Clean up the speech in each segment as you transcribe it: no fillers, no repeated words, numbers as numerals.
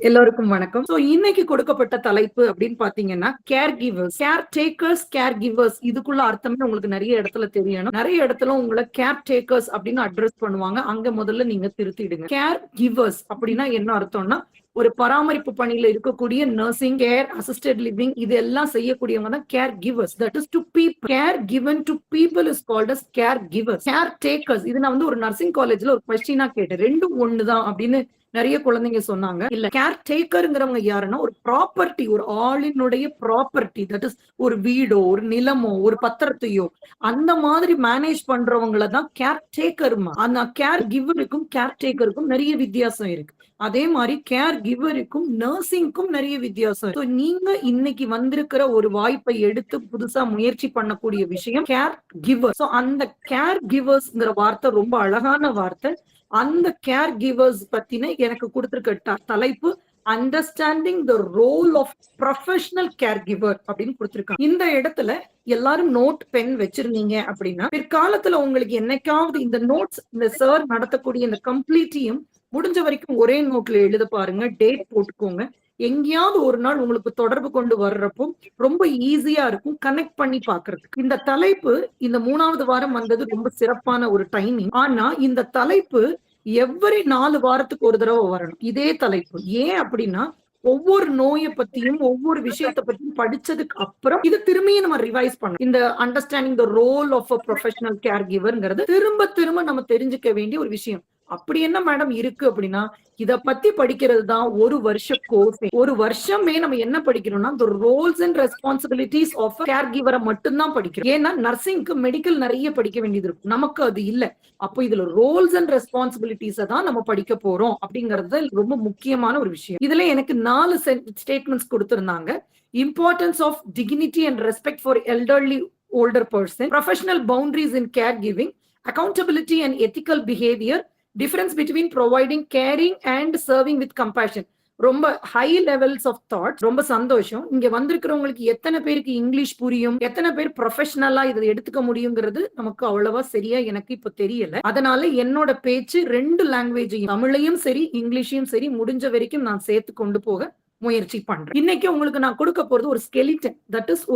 எல்லோருக்கும் வணக்கம். இன்னைக்கு கொடுக்கப்பட்ட தலைப்பு அப்படின்னு பாத்தீங்கன்னா care givers, care takers, care givers. இதுக்குள்ள அர்த்தமே உங்களுக்கு நிறைய இடத்துல தெரியணும். நிறைய இடத்துல உங்களை கேர் டேக்கர்ஸ் அப்படின்னு அட்ரஸ் பண்ணுவாங்க. அங்க முதல்ல நீங்க திருத்திடுங்க. கேர் கிவர்ஸ் அப்படின்னா என்ன அர்த்தம்னா, ஒரு பராமரிப்பு பணியில இருக்கக்கூடிய நர்சிங், கேர், அசிஸ்டட் லிவிங் இது எல்லாம் செய்யக்கூடியவங்க தான் caregivers. That is to people. Care given to people is called as caregivers. Caretakers இது நான் ஒரு நர்சிங் காலேஜ்ல ஒரு கொஸ்டினா கேட்டேன். ரெண்டும் ஒண்ணுதான் அப்படின்னு நிறைய குழந்தைங்க சொன்னாங்க. இல்ல, கேர் டேக்கர்ங்கிறவங்க யாருன்னா ஒரு ப்ராப்பர்ட்டி, ஒரு ஆளினுடைய ப்ராப்பர்ட்டி, தட் இஸ் ஒரு வீடோ ஒரு நிலமோ ஒரு பத்திரத்தையோ அந்த மாதிரி மேனேஜ் பண்றவங்கள தான் கேர் டேக்கர். ஆனா கேர் கிவருக்கும் கேர் டேக்கருக்கும் நிறைய வித்தியாசம் இருக்கு. அதே மாதிரி கேர் கிவருக்கும் நர்சிங்க்கும் நிறைய வித்தியாசம் இருக்கு. நீங்க இன்னைக்கு வந்திருக்கிற ஒரு வாய்ப்பை எடுத்து புதுசா முயற்சி பண்ணக்கூடிய விஷயம் கேர் கிவர். அந்த கேர் கிவர்ஸ்ங்கிற வார்த்தை ரொம்ப அழகான வார்த்தை. அந்த கேர் கிவர்ஸ் பத்தின எனக்கு கொடுத்திருக்க தலைப்பு understanding the role of professional caregiver அப்படின்னு கொடுத்திருக்காங்க. இந்த இடத்துல எல்லாரும் நோட் பென் வச்சிருந்தீங்க அப்படின்னா பிற்காலத்துல உங்களுக்கு என்னைக்காவது இந்த நோட்ஸ், இந்த சார் நடத்தக்கூடிய இந்த கம்ப்ளீட்டையும் முடிஞ்ச வரைக்கும் ஒரே நோட்ல எழுத பாருங்க. டேட் போட்டுக்கோங்க. எங்கேயாவது ஒரு நாள் உங்களுக்கு தொடர்பு கொண்டு வர்றப்போ ரொம்ப ஈஸியா இருக்கும் கனெக்ட் பண்ணி பாக்குறதுக்கு. இந்த தலைப்பு இந்த 3வது வாரம் வந்தது ரொம்ப சிறப்பான ஒரு டைமிங். ஆனா இந்த தலைப்பு எவ்வரி 4 வாரத்துக்கு ஒரு தடவை வரணும் இதே தலைப்பு. ஏன் அப்படின்னா ஒவ்வொரு நோயை பத்தியும் ஒவ்வொரு விஷயத்தை பத்தியும் படிச்சதுக்கு அப்புறம் இது திரும்பியும் நம்ம ரிவைஸ் பண்ணணும். இந்த understanding the role of a professional care கிவர்ங்கிறது திரும்ப திரும்ப நம்ம தெரிஞ்சுக்க வேண்டிய ஒரு விஷயம். அப்படி என்ன மேடம் இருக்கு அப்படின்னா, இத பத்தி படிக்கிறது தான் ஒரு வருஷ கோர்ஸ். ஒரு வருஷமே நம்ம என்ன படிக்கிறோம்னா the roles and responsibilities of a caregiver மட்டும்தான் படிக்கிறோம். ஏன்னா நர்சிங்க்கு மெடிக்கல் நிறைய படிக்க வேண்டியது இருக்கும். நமக்கு அது இல்ல. அப்போ இதுல ரோல்ஸ் அண்ட் ரெஸ்பான்சிபிலிட்டிஸ் தான் நம்ம படிக்க போறோம் அப்படிங்கறது ரொம்ப முக்கியமான ஒரு விஷயம். இதுல எனக்கு 4 ஸ்டேட்மெண்ட்ஸ் கொடுத்திருந்தாங்க. Importance of dignity and respect for elderly older person, professional boundaries in caregiving, accountability and ethical behavior, difference between providing caring and serving with compassion. ரொம்ப ஹை லெவல்ஸ் ஆஃப் தாட்ஸ். ரொம்ப சந்தோஷம். இங்க வந்திருக்கிறவங்களுக்கு எத்தனை பேருக்கு இங்கிலீஷ் புரியும், எத்தனை பேர் ப்ரொஃபஷனலா இதை எடுத்துக்க முடியுங்கிறது நமக்கு அவ்வளவா சரியா எனக்கு இப்ப தெரியல. அதனால என்னோட பேச்சு 2 லாங்குவேஜையும், தமிழையும் சரி இங்கிலீஷையும் சரி முடிஞ்ச வரைக்கும் நான் சேர்த்து கொண்டு போக முயற்சி பண்றேன். இன்னைக்கு உங்களுக்கு நான் கொடுக்க போறது ஒரு ஸ்கெலிட்டன். தட் இஸ்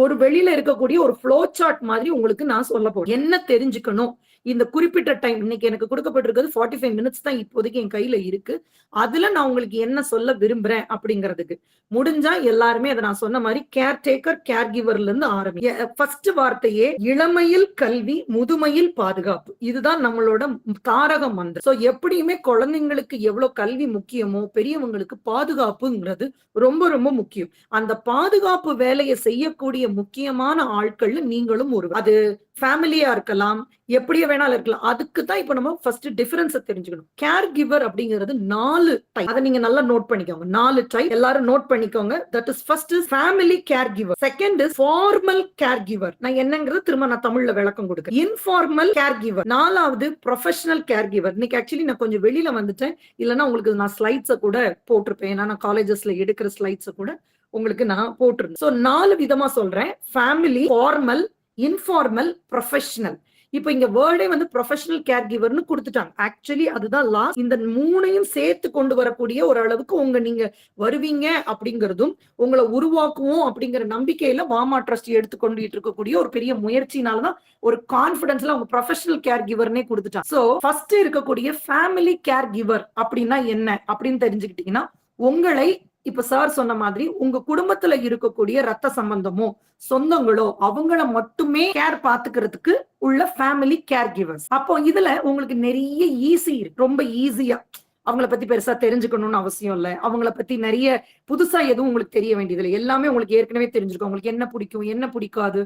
ஒரு வெளியில இருக்கக்கூடிய ஒரு ஃப்ளோ சார்ட் மாதிரி உங்களுக்கு நான் சொல்ல போறேன். என்ன தெரிஞ்சுக்கணும் இந்த குறிப்பிட்ட டைம். இன்னைக்கு எனக்கு கொடுக்கப்பட்டிருக்கிறது 45 மினிட்ஸ் தான் இப்போதைக்கு என் கையில இருக்கு. அதுல நான் உங்களுக்கு என்ன சொல்ல விரும்புறேன் அப்படிங்கிறதுக்கு முடிஞ்சா எல்லாருமே அதை நான் சொன்ன மாதிரி கேர் டேக்கர் கேர் கிவர்ல இருந்து ஆரம்பி. ஃபர்ஸ்ட் வார்த்தையே இளமையில் கல்வி, முதுமையில் பாதுகாப்பு. இதுதான் நம்மளோட தாரக மந்திரம். சோ எப்படியுமே குழந்தைங்களுக்கு எவ்வளவு கல்வி முக்கியமோ பெரியவங்களுக்கு பாதுகாப்புங்கிறது ரொம்ப ரொம்ப முக்கியம். அந்த பாதுகாப்பு வேலையை செய்யக்கூடிய முக்கியமான ஆட்கள்ல நீங்களும் ஒரு, அது ஃபேமிலியா இருக்கலாம், எப்படியே வேணாலும் இருக்கலாம். அதுக்கு தான் இப்ப நம்ம ஃபர்ஸ்ட் டிஃபரன்ஸ் தெரிஞ்சுக்கணும். கேர் கிவர் அப்படிங்கிறது 4 டைப். அதை நீங்க நல்லா நோட் பண்ணிக்கோங்க. 4 டைப் எல்லாரும் நோட் பண்ணிக்கோங்க. That is first is family care giver. Second is formal care giver. நான் என்னங்கிறது திரும்ப நான் தமிழ்ல விளக்கம் கொடுக்கிறேன். Informal care giver. 4வது ப்ரொஃபஷனல் கேர் கிவர். இன்னைக்கு ஆக்சுவலி நான் கொஞ்சம் வெளியில வந்துட்டேன். இல்லைன்னா உங்களுக்கு நான் ஸ்லைட்ஸை கூட போட்டிருப்பேன். ஏன்னா நான் காலேஜஸ்ல எடுக்கிற ஸ்லைட்ஸை கூட உங்களுக்கு நான் போட்டிருந்தேன். ஸோ 4 விதமா சொல்றேன். Family, formal, informal, professional. இப்ப இங்க வேர்டே ப்ரொஃபஷனல் கேர் கிவர்னு கொடுத்துட்டாங்க. ஆக்சுவலி அதுதான் லாஸ்ட். இந்த 3ஐயும் சேர்த்து கொண்டு வரக்கூடிய ஒரு அளவுக்கு நீங்க வருவீங்க அப்படிங்கிறதும் உங்களை உருவாக்குவோம் அப்படிங்கிற நம்பிக்கையில வாமா ட்ரஸ்ட் எடுத்துக்கொண்டு இருக்கக்கூடிய ஒரு பெரிய முயற்சினாலதான் ஒரு கான்பிடன்ஸ்ல அவங்க ப்ரொஃபஷனல் கேர் கிவர்னே கொடுத்துட்டாங்க. சோ ஃபர்ஸ்ட் இருக்கக்கூடிய ஃபேமிலி கேர் கிவர் அப்படின்னா என்ன அப்படின்னு தெரிஞ்சுக்கிட்டீங்கன்னா, உங்களை இப்ப சார் சொன்ன மாதிரி உங்க குடும்பத்துல இருக்கக்கூடிய ரத்த சம்பந்தமோ சொந்தங்களோ அவங்கள மட்டுமே கேர் பாத்துக்கிறதுக்கு உள்ள ஃபேமிலி கேர் கிவர்ஸ். அப்போ இதுல உங்களுக்கு நிறைய ஈஸி இருக்கு. ரொம்ப ஈஸியா அவங்கள பத்தி பெருசா தெரிஞ்சுக்கணும்னு அவசியம் இல்ல. அவங்கள பத்தி நிறைய புதுசா எதுவும் உங்களுக்கு தெரிய வேண்டியது இல்லை. எல்லாமே உங்களுக்கு ஏற்கனவே தெரிஞ்சிருக்கும். உங்களுக்கு என்ன பிடிக்கும், என்ன பிடிக்காது,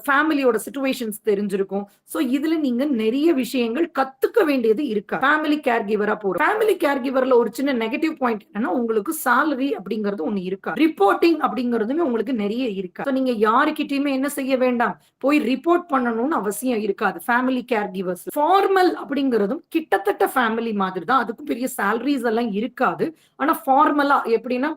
ஃபேமிலியோட சிச்சுவேஷன்ஸ் தெரிஞ்சிருக்கும். சோ இதுல நீங்க நிறைய விஷயங்கள் கத்துக்க வேண்டியது இருக்கா ஃபேமிலி கேர் கிவரா போறோம். ஃபேமிலி கேர் கிவர்ல ஒரு சின்ன நெகட்டிவ் பாயிண்ட் என்னன்னா, உங்களுக்கு salary அப்படிங்கிறது ஒண்ணு இருக்கா, ரிப்போர்ட்டிங் அப்படிங்கிறதுமே உங்களுக்கு நிறைய இருக்கா. நீங்க யாருக்கிட்டயுமே என்ன செய்ய வேண்டாம், போய் ரிப்போர்ட் பண்ணணும்னு அவசியம் இருக்காது ஃபேமிலி கேர் கிவர்ஸ். ஃபார்மல் அப்படிங்கிறதும் கிட்டத்தட்ட ஃபேமிலி மாதிரி தான். அதுக்கும் பெரிய salaries எல்லாம் இருக்காது. ஆனா ஃபார்மலா எப்படின்னா,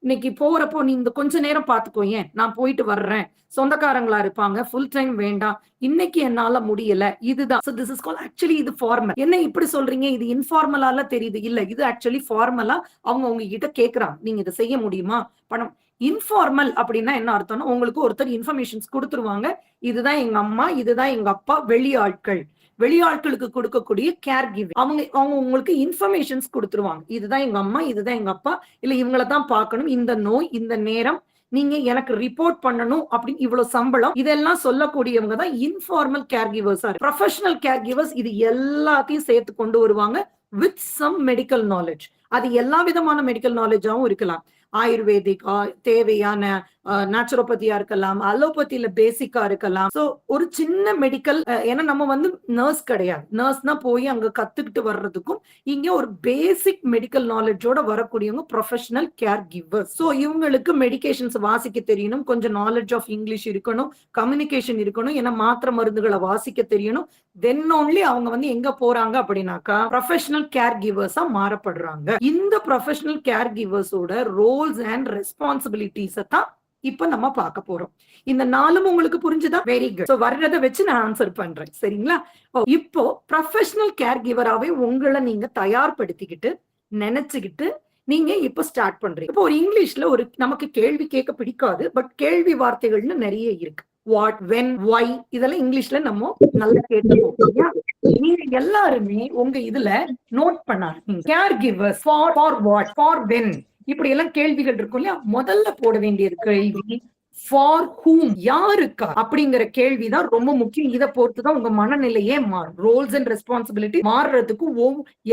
இன்னைக்கு போறப்போ நீ இந்த கொஞ்ச நேரம் பாத்துக்கோ, ஏன் நான் போயிட்டு வர்றேன், சொந்தக்காரங்களா இருப்பாங்க, ஃபுல் டைம் வேண்டாம், இன்னைக்கு என்னால முடியல, இதுதான். So this is called actually இது ஃபார்மல். என்ன இப்படி சொல்றீங்க, இது இன்ஃபார்மலால தெரியுது. இல்ல, இது ஆக்சுவலி ஃபார்மலா அவங்க உங்ககிட்ட கேக்குறாங்க, நீங்க இதை செய்ய முடியுமா, பணம். இன்ஃபார்மல் அப்படின்னா என்ன அர்த்தம்னா, உங்களுக்கு ஒருத்தர் இன்ஃபர்மேஷன்ஸ் கொடுத்துருவாங்க, இதுதான் எங்க அம்மா, இதுதான் எங்க அப்பா, வெளியாட்கள். வெளியாட்களுக்கு கொடுக்கக்கூடிய கேர் கிவிங். அவங்க அவங்க உங்களுக்கு இன்ஃபர்மேஷன்ஸ் கொடுத்துருவாங்க, இதுதான் எங்க அம்மா, இதுதான் எங்க அப்பா, இல்ல இவங்களை தான் பார்க்கணும், இந்த நோய், இந்த நேரம், நீங்க எனக்கு ரிப்போர்ட் பண்ணணும் அப்படின்னு, இவ்வளவு சம்பளம், இதெல்லாம் சொல்லக்கூடியவங்க தான் informal care givers. Professional care givers இது எல்லாத்தையும் சேர்த்து கொண்டு வருவாங்க வித் சம் மெடிக்கல் நாலேஜ். அது எல்லா விதமான மெடிக்கல் நாலேஜாவும் இருக்கலாம். ஆயுர்வேதிக் தேவையான நேச்சுரோபதியா இருக்கலாம், அலோபதியில பேசிக்கா இருக்கலாம். சோ ஒரு சின்ன மெடிக்கல், ஏன்னா நம்ம வந்து நர்ஸ் கிடையாது, நர்ஸ்னா போய் அங்க கத்துக்கிட்டு வர்றதுக்கும் இங்க ஒரு பேசிக் மெடிக்கல் நாலேஜோட வரக்கூடியவங்க ப்ரொஃபஷனல் கேர் கிவர்ஸ். சோ இவங்களுக்கு மெடிகேஷன்ஸ் வாசிக்க தெரியணும், கொஞ்சம் நாலேஜ் ஆஃப் இங்கிலீஷ் இருக்கணும், கம்யூனிகேஷன் இருக்கணும், ஏன்னா மாத்திரை மருந்துகளை வாசிக்க தெரியணும். தென் ஓன்லி அவங்க வந்து எங்க போறாங்க அப்படின்னாக்கா ப்ரொஃபஷனல் கேர் கிவர்ஸா மாறப்படுறாங்க. இந்த ப்ரொஃபஷனல் கேர் கிவர்ஸோட ரோல்ஸ் அண்ட் ரெஸ்பான்சிபிலிட்டிஸ் தான் இப்ப நம்ம பார்க்க போறோம். இந்த நாளும் உங்களுக்கு புரிஞ்சுதா? Very good. சோ வர்றதை வச்சு நான் ஆன்சர் பண்றேன், சரிங்களா? இப்போ ப்ரொஃபஷனல் கேர் கிவராவே உங்களை நீங்க தயார்படுத்திக்கிட்டு நினைச்சுக்கிட்டு நீங்க இப்ப ஸ்டார்ட் பண்றீங்க. இப்போ ஒரு இங்கிலீஷ்ல ஒரு நமக்கு கேள்வி கேட்க பிடிக்காது, பட் கேள்வி வார்த்தைகள்னு நிறைய இருக்கு. வாட், வென், வை, இதெல்லாம் இங்கிலீஷ்ல நம்ம நல்லா கேட்டுருக்கோம். நீங்க எல்லாருமே உங்க இதுல நோட் பண்ணாரு, care givers for what, for when, இப்படி எல்லாம் கேள்விகள் இருக்கும் இல்லையா? முதல்ல போட வேண்டியது கேள்வி ஃபார் ஹூம், யாருக்கா அப்படிங்கிற கேள்விதான் ரொம்ப முக்கியம். இதை பொறுத்துதான் உங்க மனநிலையே மாறும். ரோல்ஸ் அண்ட் ரெஸ்பான்சிபிலிட்டி மாறுறதுக்கு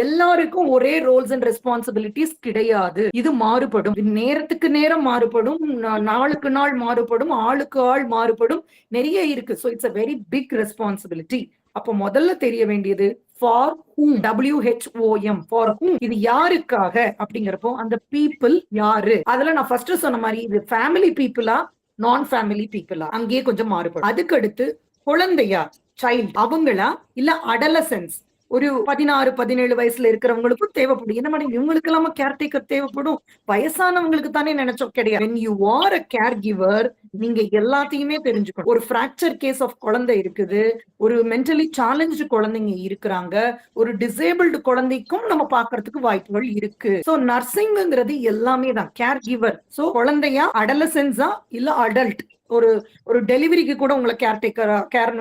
எல்லாருக்கும் ஒரே ரோல்ஸ் அண்ட் ரெஸ்பான்சிபிலிட்டிஸ் கிடையாது. இது மாறுபடும், நேரத்துக்கு நேரம் மாறுபடும், நாளுக்கு நாள் மாறுபடும், ஆளுக்கு ஆள் மாறுபடும், நிறைய இருக்கு. So it's a very big responsibility. அப்போ முதல்ல தெரிய வேண்டியது for whom, WHOM, for whom, இது யாருக்காக அப்படிங்கிறப்போ அந்த பீப்புள் யாரு. அதுல நான் ஃபர்ஸ்ட் சொன்ன மாதிரி இது ஃபேமிலி பீப்புளா, நான் ஃபேமிலி பீப்புளா, அங்கேயே கொஞ்சம் மாறுபடும். அதுக்கு அடுத்து குழந்தையா, சைல்ட், அவங்களா, இல்ல அடலசன்ஸ், ஒரு 16-17 வயசுல இருக்கிறவங்களுக்கும் தேவைப்படும். என்ன மாதிரி இவங்களுக்கு இல்லாம கேர்டேக்கர் தேவைப்படும், வயசானவங்களுக்கு தானே நினைச்சோம், கிடையாது. when you are a caregiver, நீங்க எல்லாத்தையுமே தெரிஞ்சுக்கணும். ஒரு ஃபிராக்சர் கேஸ் ஆஃப் குழந்தை இருக்குது, ஒரு மென்டலி சேலஞ்சு குழந்தைங்க இருக்கிறாங்க, ஒரு டிசேபிள்டு குழந்தைக்கும் நம்ம பாக்குறதுக்கு வாய்ப்புகள் இருக்கு. சோ நர்சிங்கிறது எல்லாமே தான் கேர் கிவர். சோ குழந்தையா, அடலசன்ஸா, இல்ல அடல்ட், ஒரு டெலிவரிக்கு கூட உங்களை கேர்டேக்கரா, கேர்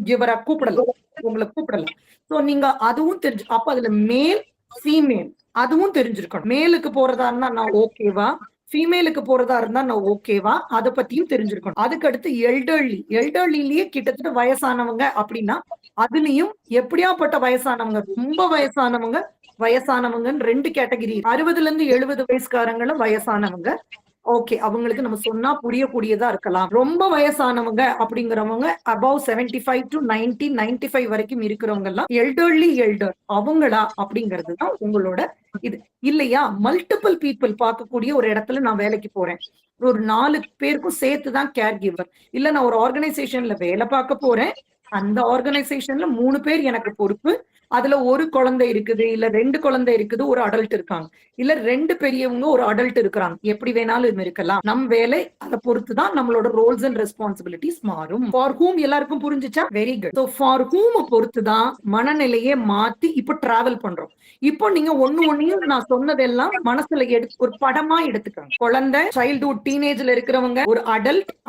கிவரா கூப்பிடலாம், உங்களை கூப்பிடலாம். சோ நீங்க அதுவும் தெரிஞ்சு, அப்ப அதுல மேல் ஃபீமேல் அதுவும் தெரிஞ்சிருக்கணும். மேலுக்கு போறதா இருந்தா நான் ஓகேவா, ஃபீமேலுக்கு போறதா இருந்தா நான் ஓகேவா, அதை பத்தியும் தெரிஞ்சிருக்கணும். அதுக்கு அடுத்து எல்டர்லிலேயே கிட்டத்தட்ட வயசானவங்க அப்படின்னா அதுலயும் எப்படியாப்பட்ட வயசானவங்க, ரொம்ப வயசானவங்கன்னு 2 கேட்டகரி. 60ல இருந்து 70 வயசுக்காரங்களும் வயசானவங்க, ஓகே, அவங்களுக்கு நம்ம சொன்னா புரியக்கூடியதா இருக்கலாம். ரொம்ப வயசானவங்க அப்படிங்கிறவங்க அபவ் 75 to 95 வரைக்கும் இருக்கிறவங்க எல்லாம் எல்டர் அவங்களா அப்படிங்கிறது தான் உங்களோட இது இல்லையா? மல்டிபிள் பீப்புள் பார்க்கக்கூடிய ஒரு இடத்துல நான் வேலைக்கு போறேன், ஒரு 4 பேருக்கும் சேர்த்துதான் கேர் கிவர். இல்ல நான் ஒரு ஆர்கனைசேஷன்ல வேலை பார்க்க போறேன், அந்த ஆர்கனைசேஷன்ல 3 பேர் எனக்கு பொறுப்பு, அதுல ஒரு குழந்தை இருக்குது, இல்ல 2 குழந்தை இருக்குது, ஒரு அடல்ட் இருக்காங்க, இல்ல 2 பெரியவங்க ஒரு அடல்ட் இருக்கிறாங்க, எப்படி வேணாலும் இருக்கலாம். நம் வேலை அதை பொறுத்துதான் நம்மளோட ரோல்ஸ் அண்ட் ரெஸ்பான்சிபிலிட்டிஸ் மாறும். ஃபார் ஹூம் எல்லாருக்கும் புரிஞ்சுச்சா? Very good. சோ ஃபார் ஹூம் பொறுத்துதான் மனநிலையே மாத்தி இப்ப டிராவல் பண்றோம். இப்போ நீங்க ஒண்ணையும் நான் சொன்னதெல்லாம் மனசுல ஒரு படமா எடுத்துக்காங்க. குழந்தை, சைல்ட்ஹுட், டீனேஜ்ல இருக்கிறவங்க, ஒரு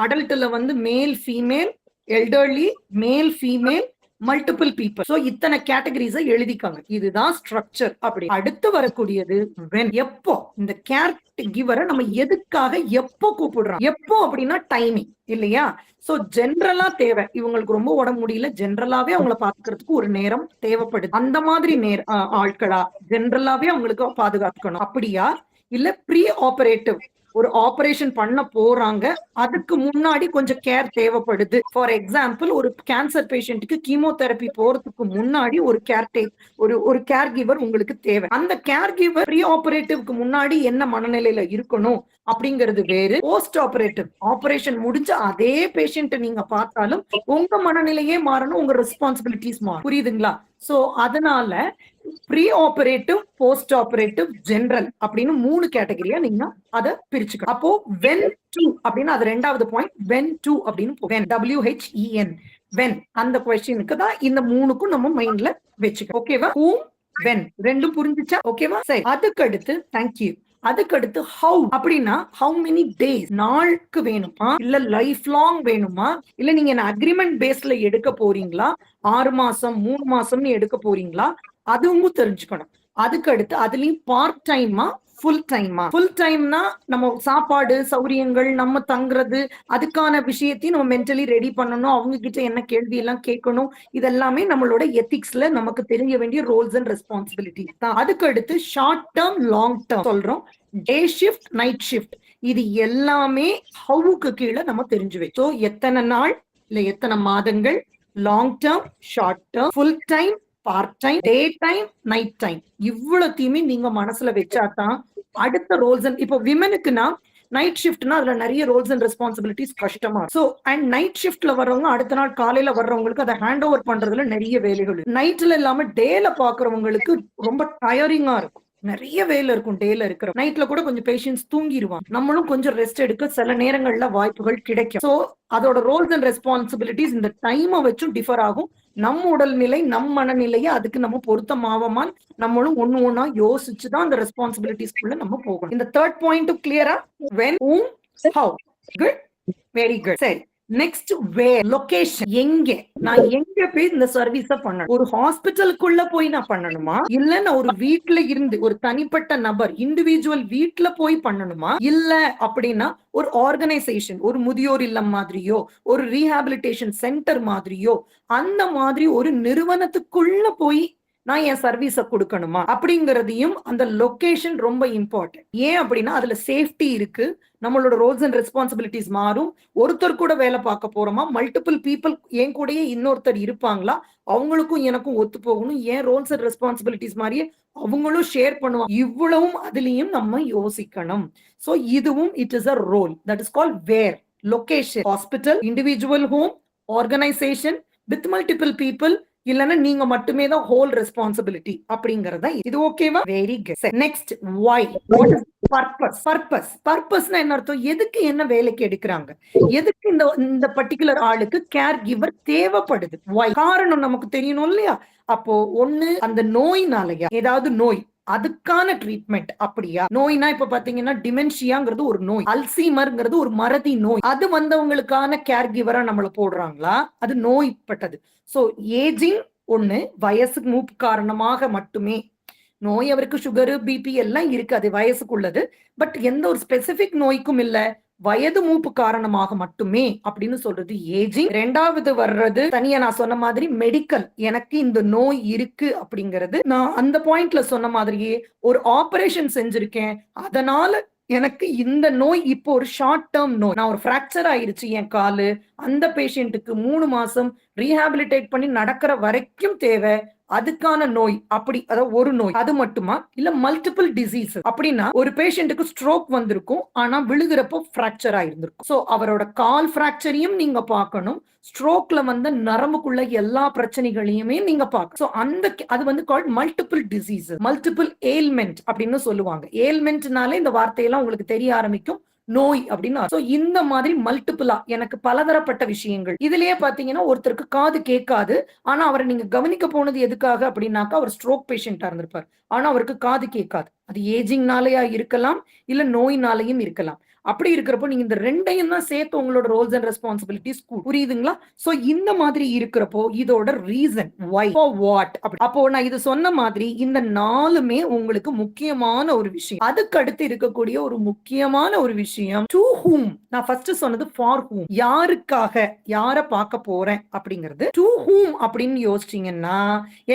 அடல்ட்ல வந்து male female, elderly, male female, multiple people. So இத்தனை கேட்டகரிஸை எழுதிக்காங்க. இதுதான் ஸ்ட்ரக்சர். அப்படி அடுத்து வரக்கூடியது when, எப்போ. இந்த கேர் கிவரை நம்ம எதுக்காக எப்போ கூப்பிடுறோம், எப்போ அப்படின்னா டைமிங் இல்லையா? சோ ஜென்ரலா தேவை, இவங்களுக்கு ரொம்ப உடம்பு முடியல, ஜென்ரலாவே அவங்கள பாத்துக்கிறதுக்கு ஒரு நேரம் தேவைப்படுது, அந்த மாதிரி ஆட்களா ஜென்ரலாவே அவங்களுக்கு பாதுகாத்துக்கணும். அப்படியா, இல்ல ப்ரீ ஆபரேட்டிவ், ஒரு ஆபரேஷன் பண்ண போறாங்க, அதுக்கு முன்னாடி கொஞ்சம் கேர் தேவைப்படுது. ஃபார் எக்ஸாம்பிள், ஒரு கேன்சர் பேஷண்ட்டுக்கு கீமோதெரப்பி போறதுக்கு முன்னாடி ஒரு கேர் கிவர் உங்களுக்கு தேவை. அந்த கேர் கிவர் ப்ரீ ஆபரேட்டிவ்க்கு முன்னாடி என்ன மனநிலையில இருக்கணும் அப்படிங்கிறது வேறு. போஸ்ட் ஆபரேட்டிவ், ஆபரேஷன் முடிஞ்ச அதே பேஷண்ட் நீங்க பார்த்தாலும் உங்க மனநிலையே மாறணும், உங்க ரெஸ்பான்சிபிலிட்டிஸ் மாறும். புரியுதுங்களா? சோ அதனால pre operative, post operative, general அப்படின்னு 3 கேட்டகரியா நீங்க அதை பிரிச்சுக்கணும். அப்போ when to அப்படின்னு அது ரெண்டாவது பாயிண்ட். when to அப்படின்னு when WHEN when அந்த கொஸ்டினுக்கு தான் இந்த 3க்கும் நம்ம மைண்ட்ல வச்சுக்கணும். ஓகேவா? whom, when ரெண்டும் புரிஞ்சுச்சா? ஓகேவா? சரி, அதுக்கு அடுத்து தேங்க்யூ. அதுக்கு அடுத்து ஹவு அப்படின்னா ஹவு மெனி டேஸ், நாளுக்கு வேணுமா இல்ல லைஃப் லாங் வேணுமா, இல்ல நீங்க என்ன அக்ரிமெண்ட் பேஸ்ல எடுக்க போறீங்களா, 6 மாசம் 3 மாசம்னு எடுக்க போறீங்களா, அதுவும் தெரிஞ்சுக்கணும். அதுக்கு அடுத்து அதுலயும் பார்ட் டைமா ஃபுல் டைமா. ஃபுல் டைம்னா நம்ம சாப்பாடு சௌரியங்கள், நம்ம தங்குறது, அதுக்கான விஷயத்தையும் நம்ம மென்டலி ரெடி பண்ணணும். அவங்க கிட்ட என்ன கேள்வி எல்லாம் கேட்கணும், இதெல்லாமே நம்மளோட எத்திக்ஸ்ல நமக்கு தெரிய வேண்டிய ரோல்ஸ் அண்ட் ரெஸ்பான்சிபிலிட்டிஸ் தான். அதுக்கு அடுத்து ஷார்ட் டேர்ம், லாங் டேர்ம் சொல்றோம். டே ஷிஃப்ட், நைட் ஷிஃப்ட், இது எல்லாமே ஹவுக்கு கீழே நம்ம தெரிஞ்சு வச்சோம். எத்தனை நாள் இல்ல எத்தனை மாதங்கள், long term, short term, full time, part time, day time, night time, இவ்வளவுத்தையுமே நீங்க மனசுல வச்சாதான் அடுத்த ரோல்ஸ் அண்ட் இப்போ விமனுக்குன்னா நைட் ஷிஃப்ட்னா அதுல நிறைய ரோல்ஸ் அண்ட் ரெஸ்பான்சிபிலிட்டிஸ் கஷ்டமா. சோ அண்ட் நைட் ஷிஃப்ட்ல வர்றவங்க அடுத்த நாள் காலையில வர்றவங்களுக்கு அதை ஹேண்ட் ஓவர் பண்றதுல நிறைய வேலைகள். நைட்ல இல்லாம டேல பாக்குறவங்களுக்கு ரொம்ப டயரிங்கா இருக்கும். நிறைய வேலை இருக்கும் டேல இருக்கிற. நைட்ல கூட கொஞ்சம் பேஷன்ஸ் தூங்கிடுவாங்க. நம்மளும் கொஞ்சம் ரெஸ்ட் எடுக்க சில நேரங்கள்ல வாய்ப்புகள் கிடைக்கும். சோ அதோட ரோல்ஸ் அண்ட் ரெஸ்பான்சிபிலிட்டிஸ் இந்த டைமை வச்சும் டிஃபர் ஆகும். நம்ம உடல்நிலை, நம் மனநிலையை அதுக்கு நம்ம பொருத்தமாவமான் நம்மளும் ஒண்ணு ஒண்ணா யோசிச்சுதான் அந்த ரெஸ்பான்சிபிலிட்டிஸ்க்குள்ள நம்ம போகணும். இந்த தேர்ட் பாயிண்ட் கிளியரா? when, whom, how. Good, very good. சரி, நெக்ஸ்ட் வேர், லொகேஷன். எங்க நான் எங்க போய் இந்த சர்வீஸ பண்ணணும்? ஒரு ஹாஸ்பிட்டலுக்குள்ள போய் நான் பண்ணணுமா, இல்ல நான் ஒரு வீட்டுல இருந்து ஒரு தனிப்பட்ட நபர் இண்டிவிஜுவல் வீட்டுல போய் பண்ணணுமா, இல்ல அப்படின்னா ஒரு ஆர்கனைசேஷன், ஒரு முதியோர் இல்லம் மாதிரியோ, ஒரு ரீஹாபிலிட்டேஷன் சென்டர் மாதிரியோ, அந்த மாதிரி ஒரு நிறுவனத்துக்குள்ள போய் நான் என் சர்வீஸ கொடுக்கணுமா அப்படிங்கறதையும் அந்த லொகேஷன் ரொம்ப இம்பார்ட்டன்ட். ஏன் அப்படின்னா அதுல சேஃப்டி இருக்கு, நம்மளோட ரோல்ஸ் அண்ட் ரெஸ்பான்சிபிலிட்டிஸ் மாறும். ஒருத்தர் கூட வேலை பார்க்க போறோமா, மல்டிபிள் பீப்புள் என் கூடயே இன்னொருத்தர் இருப்பாங்களா, அவங்களுக்கும் எனக்கும் ஒத்து போகணும், ஏன் ரோல்ஸ் அண்ட் ரெஸ்பான்சிபிலிட்டிஸ் மாதிரியே அவங்களும் ஷேர் பண்ணுவாங்க. இவ்வளவும் அதுலயும் நம்ம யோசிக்கணும். சோ இதுவும் it is a role that is called where, location. Hospital, individual home, organisation with multiple people, இல்லன்னா நீங்க மட்டுமே தான் ஹோல் ரெஸ்பான்சிபிலிட்டி அப்படிங்கறத. இது ஓகேவா? Very good. Next why. What is purpose? Purpose, பர்பஸ்னா என்ன அர்த்தம்? எதுக்கு என்ன வேலைக்கு எடுக்கிறாங்க, எதுக்கு இந்த பர்டிகுலர் ஆளுக்கு கேர் கிவர் தேவைப்படுது, வை. காரணம் நமக்கு தெரியணும் இல்லையா? அப்போ ஒண்ணு அந்த நோயினாலயா, ஏதாவது நோய் அதுக்கான ட்ரீட்மெண்ட் அப்படியா? நோய்னா இப்ப பாத்தீங்கன்னா டிமென்ஷியாங்கிறது ஒரு நோய், அல்சீமர்ங்கிறது ஒரு மறதி நோய். அது வந்தவங்களுக்கான கேர் கிவரா நம்மள போடுறாங்களா, அது நோய்பட்டது. சோ ஏஜிங் ஒண்ணு, வயசுக்கு மூப்பு காரணமாக மட்டுமே நோய். அவருக்கு சுகரு, பிபி எல்லாம் இருக்கு, அது வயசுக்குள்ளது. பட் எந்த ஒரு ஸ்பெசிபிக் நோய்க்கும் இல்ல, வயது மூப்பு காரணமாக மட்டுமே அப்படின்னு சொல்றது ஏஜிங். ரெண்டாவது வர்றது தனியா நான் சொன்ன மாதிரி மெடிக்கல், எனக்கு இந்த நோய் இருக்கு அப்படிங்கிறது. நான் அந்த பாயிண்ட்ல சொன்ன மாதிரியே ஒரு ஆபரேஷன் செஞ்சிருக்கேன், அதனால எனக்கு இந்த நோய் இப்போ ஒரு ஷார்ட் டேர்ம் நோய். நான் ஒரு பிராக்சர் ஆயிருச்சு என் காலு, அந்த பேஷண்ட்டுக்கு 3 மாசம் ரீஹாபிலிட்டேட் பண்ணி நடக்கிற வரைக்கும் தேவை, அதுக்கான நோய். அப்படி அதாவது ஒரு நோய் அது மட்டுமா, இல்ல மல்டிபிள் டிசீஸ் அப்படின்னா ஒரு பேஷண்ட்டுக்கு ஸ்ட்ரோக் வந்திருக்கும், ஆனா விழுகிறப்போ பிராக்சர் ஆயிருந்திருக்கும். சோ அவரோட கால் பிராக்சரையும் நீங்க பார்க்கணும், ஸ்ட்ரோக்ல வந்த நரம்புக்குள்ள எல்லா பிரச்சனைகளையுமே நீங்க பார்க்கணும். சோ அந்த அது வந்து கால்ட் மல்டிபிள் டிசீஸ், மல்டிபிள் ஏல்மெண்ட் அப்படின்னு சொல்லுவாங்க. ஏல்மெண்ட்னாலே இந்த வார்த்தையெல்லாம் உங்களுக்கு தெரிய ஆரம்பிக்கும், நோய் அப்படின்னு. இந்த மாதிரி மல்டிபிளா எனக்கு பலதரப்பட்ட விஷயங்கள். இதுலயே பாத்தீங்கன்னா ஒருத்தருக்கு காது கேட்காது, ஆனா அவரை நீங்க கவனிக்க போனது எதுக்காக அப்படின்னாக்கா அவர் ஸ்ட்ரோக் பேஷண்டா இருந்திருப்பார், ஆனா அவருக்கு காது கேட்காது. அது ஏஜிங்னாலயா இருக்கலாம், இல்ல நோயினாலையும் இருக்கலாம். அப்படி இருக்கிறப்போ நீங்க இந்த ரெண்டையும் தான் சேர்த்து உங்களோட ரோல்ஸ் அண்ட் ரெஸ்பான்சிபிலிட்டிஸ், புரியுதுங்களா? சோ இந்த மாதிரி இருக்கிறப்போ இதோட ரீசன் வை, ஃபார் வாட். அப்போ நான் இது சொன்ன மாதிரி இந்த 4மே உங்களுக்கு முக்கியமான ஒரு விஷயம். அதுக்கு அடுத்து இருக்கக்கூடிய ஒரு முக்கியமான ஒரு விஷயம் டு ஹூம். நான் ஃபர்ஸ்ட் சொன்னது ஃபார் ஹூம், யாருக்காக, யார பார்க்க போறேன் அப்படிங்கிறது. டு ஹூம் அப்படின்னு யோசிச்சீங்கன்னா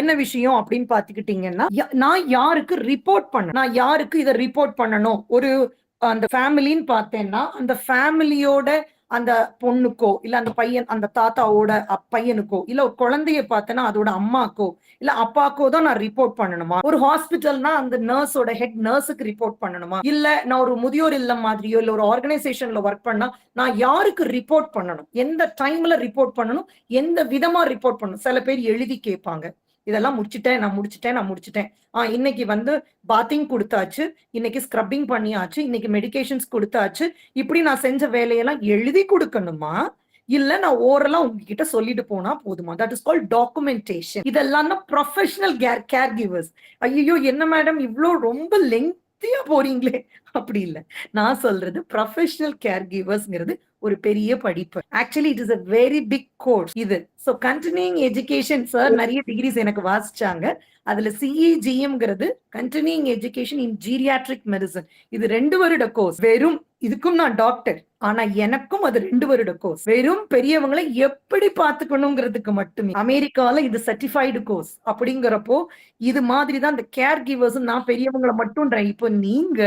என்ன விஷயம் அப்படின்னு பாத்துக்கிட்டீங்கன்னா, நான் யாருக்கு ரிப்போர்ட் பண்ண, நான் யாருக்கு இதை ரிப்போர்ட் பண்ணணும். ஒரு அந்த ஃபேமிலின்னு பார்த்தேன்னா அந்த ஃபேமிலியோட அந்த பொண்ணுக்கோ, இல்ல அந்த பையன் அந்த தாத்தாவோட பையனுக்கோ, இல்ல ஒரு குழந்தைய பார்த்தேன்னா அதோட அம்மாக்கோ இல்ல அப்பாக்கோ தான் நான் ரிப்போர்ட் பண்ணணுமா? ஒரு ஹாஸ்பிட்டல்னா அந்த நர்ஸோட ஹெட் நர்ஸுக்கு ரிப்போர்ட் பண்ணணுமா? இல்ல நான் ஒரு முதியோர் இல்லம் மாதிரியோ இல்ல ஒரு ஆர்கனைசேஷன்ல ஒர்க் பண்ணா நான் யாருக்கு ரிப்போர்ட் பண்ணணும், எந்த டைம்ல ரிப்போர்ட் பண்ணணும், எந்த விதமா ரிப்போர்ட் பண்ணணும்? சில பேர் எழுதி கேட்பாங்க, இதெல்லாம் முடிச்சிட்டேன். இன்னைக்கு வந்து பாத்திங் கொடுத்தாச்சு, இன்னைக்கு ஸ்க்ரப்பிங் பண்ணியாச்சு, இன்னைக்கு மெடிகேஷன்ஸ் கொடுத்தாச்சு. இப்படி நான் செஞ்ச வேலையெல்லாம் எழுதி கொடுக்கணுமா? இல்ல நான் ஓரலா உங்ககிட்ட சொல்லிட்டு போனா போதுமா? That is called documentation. இதெல்லாம் தான் ப்ரொஃபஷனல் கேர் கிவர்ஸ். ஐயோ என்ன மேடம் இவ்ளோ ரொம்ப லெங்தியா போறீங்களே, அப்படி இல்ல. நான் சொல்றது ப்ரொஃபஷனல் கேர் கிவர்ஸ்ங்கிறது ஒரு பெரிய படிப்பு. Actually it is a very big course இது. சோ கண்டினியூயிங் எஜுகேஷன் சார் நிறைய டிகிரிஸ் எனக்கு வாசிச்சாங்க. அதுல சிஇஜிஎம்ங்கிறது continuing education in geriatric medicine. இது 2 வருட கோர்ஸ். வெறும் இதுக்கும் நான் டாக்டர், ஆனா எனக்கும் அது 2 வருட கோர்ஸ். வெறும் பெரியவங்களை எப்படி பாத்துக்கணுங்கிறதுக்கு மட்டுமே. அமெரிக்கால இது சர்டிஃபைடு கோர்ஸ். அப்படிங்கிறப்போ இது மாதிரி தான் இந்த கேர் கிவர்ஸ். நான் பெரியவங்களை மட்டும் இப்போ நீங்க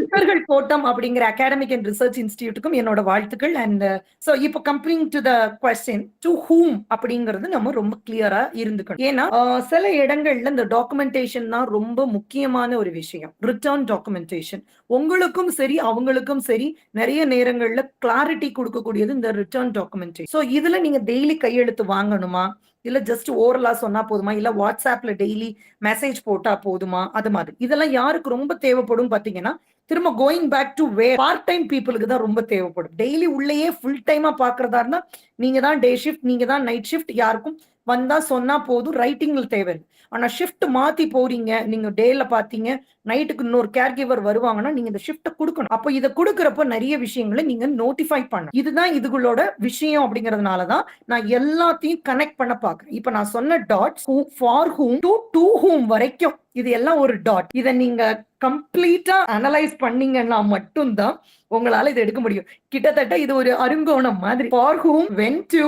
சித்தர்கள் கோட்டம் அப்படிங்கிற அகாடமிக் அண்ட் ரிசர்ச் இன்ஸ்டிடியூட்டுக்கும் என்னோட வாழ்த்துக்கள். அண்ட் சோ இப்போ coming to the question to whom அப்படிங்கிறது நம்ம ரொம்ப கிளியரா இருந்துக்கணும். ஏன்னா சில இடங்கள்ல இந்த டாக்குமெண்டேஷன் தான் ரொம்ப முக்கியமான ஒரு விஷயம். ரிட்டர்ன் டாக்குமெண்டேஷன் உங்களுக்கும் சரி அவங்களுக்கும் சரி நிறைய நேரங்கள்ல கிளாரிட்டி கொடுக்கக்கூடியது இந்த ரிட்டர்ன் டாக்குமெண்டேஷன். சோ இதுல நீங்க டெய்லி கையெழுத்து வாங்கணுமா, இல்ல ஜஸ்ட் ஓரலா சொன்னா போதுமா, இல்ல வாட்ஸ்அப்ல டெய்லி மெசேஜ் போட்டா போதுமா, அது மாதிரி. இதெல்லாம் யாருக்கு ரொம்ப தேவைப்படும் பாத்தீங்கன்னா, திரும்ப going back to part time பீப்புளுக்கு தான் ரொம்ப தேவைப்படும். டெய்லி உள்ளேயே ஃபுல் டைமா பாக்குறதா இருந்தா நீங்க தான் டே ஷிஃப்ட், நீங்க தான் நைட் ஷிஃப்ட், யாருக்கும் வந்தா சொன்னா போதும், ரைட்டிங்ல தேவை. ஆனா ஷிஃப்ட் மாத்தி போறீங்க, நீங்க டேல பாத்தீங்க, நைட்டுக்கு இன்னொரு கேர் கிவர் வருவாங்கன்னா நீங்க இந்த ஷிஃப்ட் கொடுக்கணும். அப்ப இதை கொடுக்கறப்ப நிறைய விஷயங்களை நீங்க நோட்டிஃபை பண்ணணும். இதுதான் இதுகளோட விஷயம். அப்படிங்கறதுனாலதான் நான் எல்லாத்தையும் கனெக்ட் பண்ண பாக்குறேன். இப்ப நான் சொன்ன டாட்ஸ் ஃபார் ஹூம் டு ஹூம் வரைக்கும் இது எல்லாம் ஒரு டாட். இதை நீங்க கம்ப்ளீட்டா அனலைஸ் பண்ணீங்கன்னா மட்டும்தான் உங்களால இதை எடுக்க முடியும். கிட்டத்தட்ட இது ஒரு அருங்கோணம் மாதிரி. ஃபார் ஹூம், வென் டு,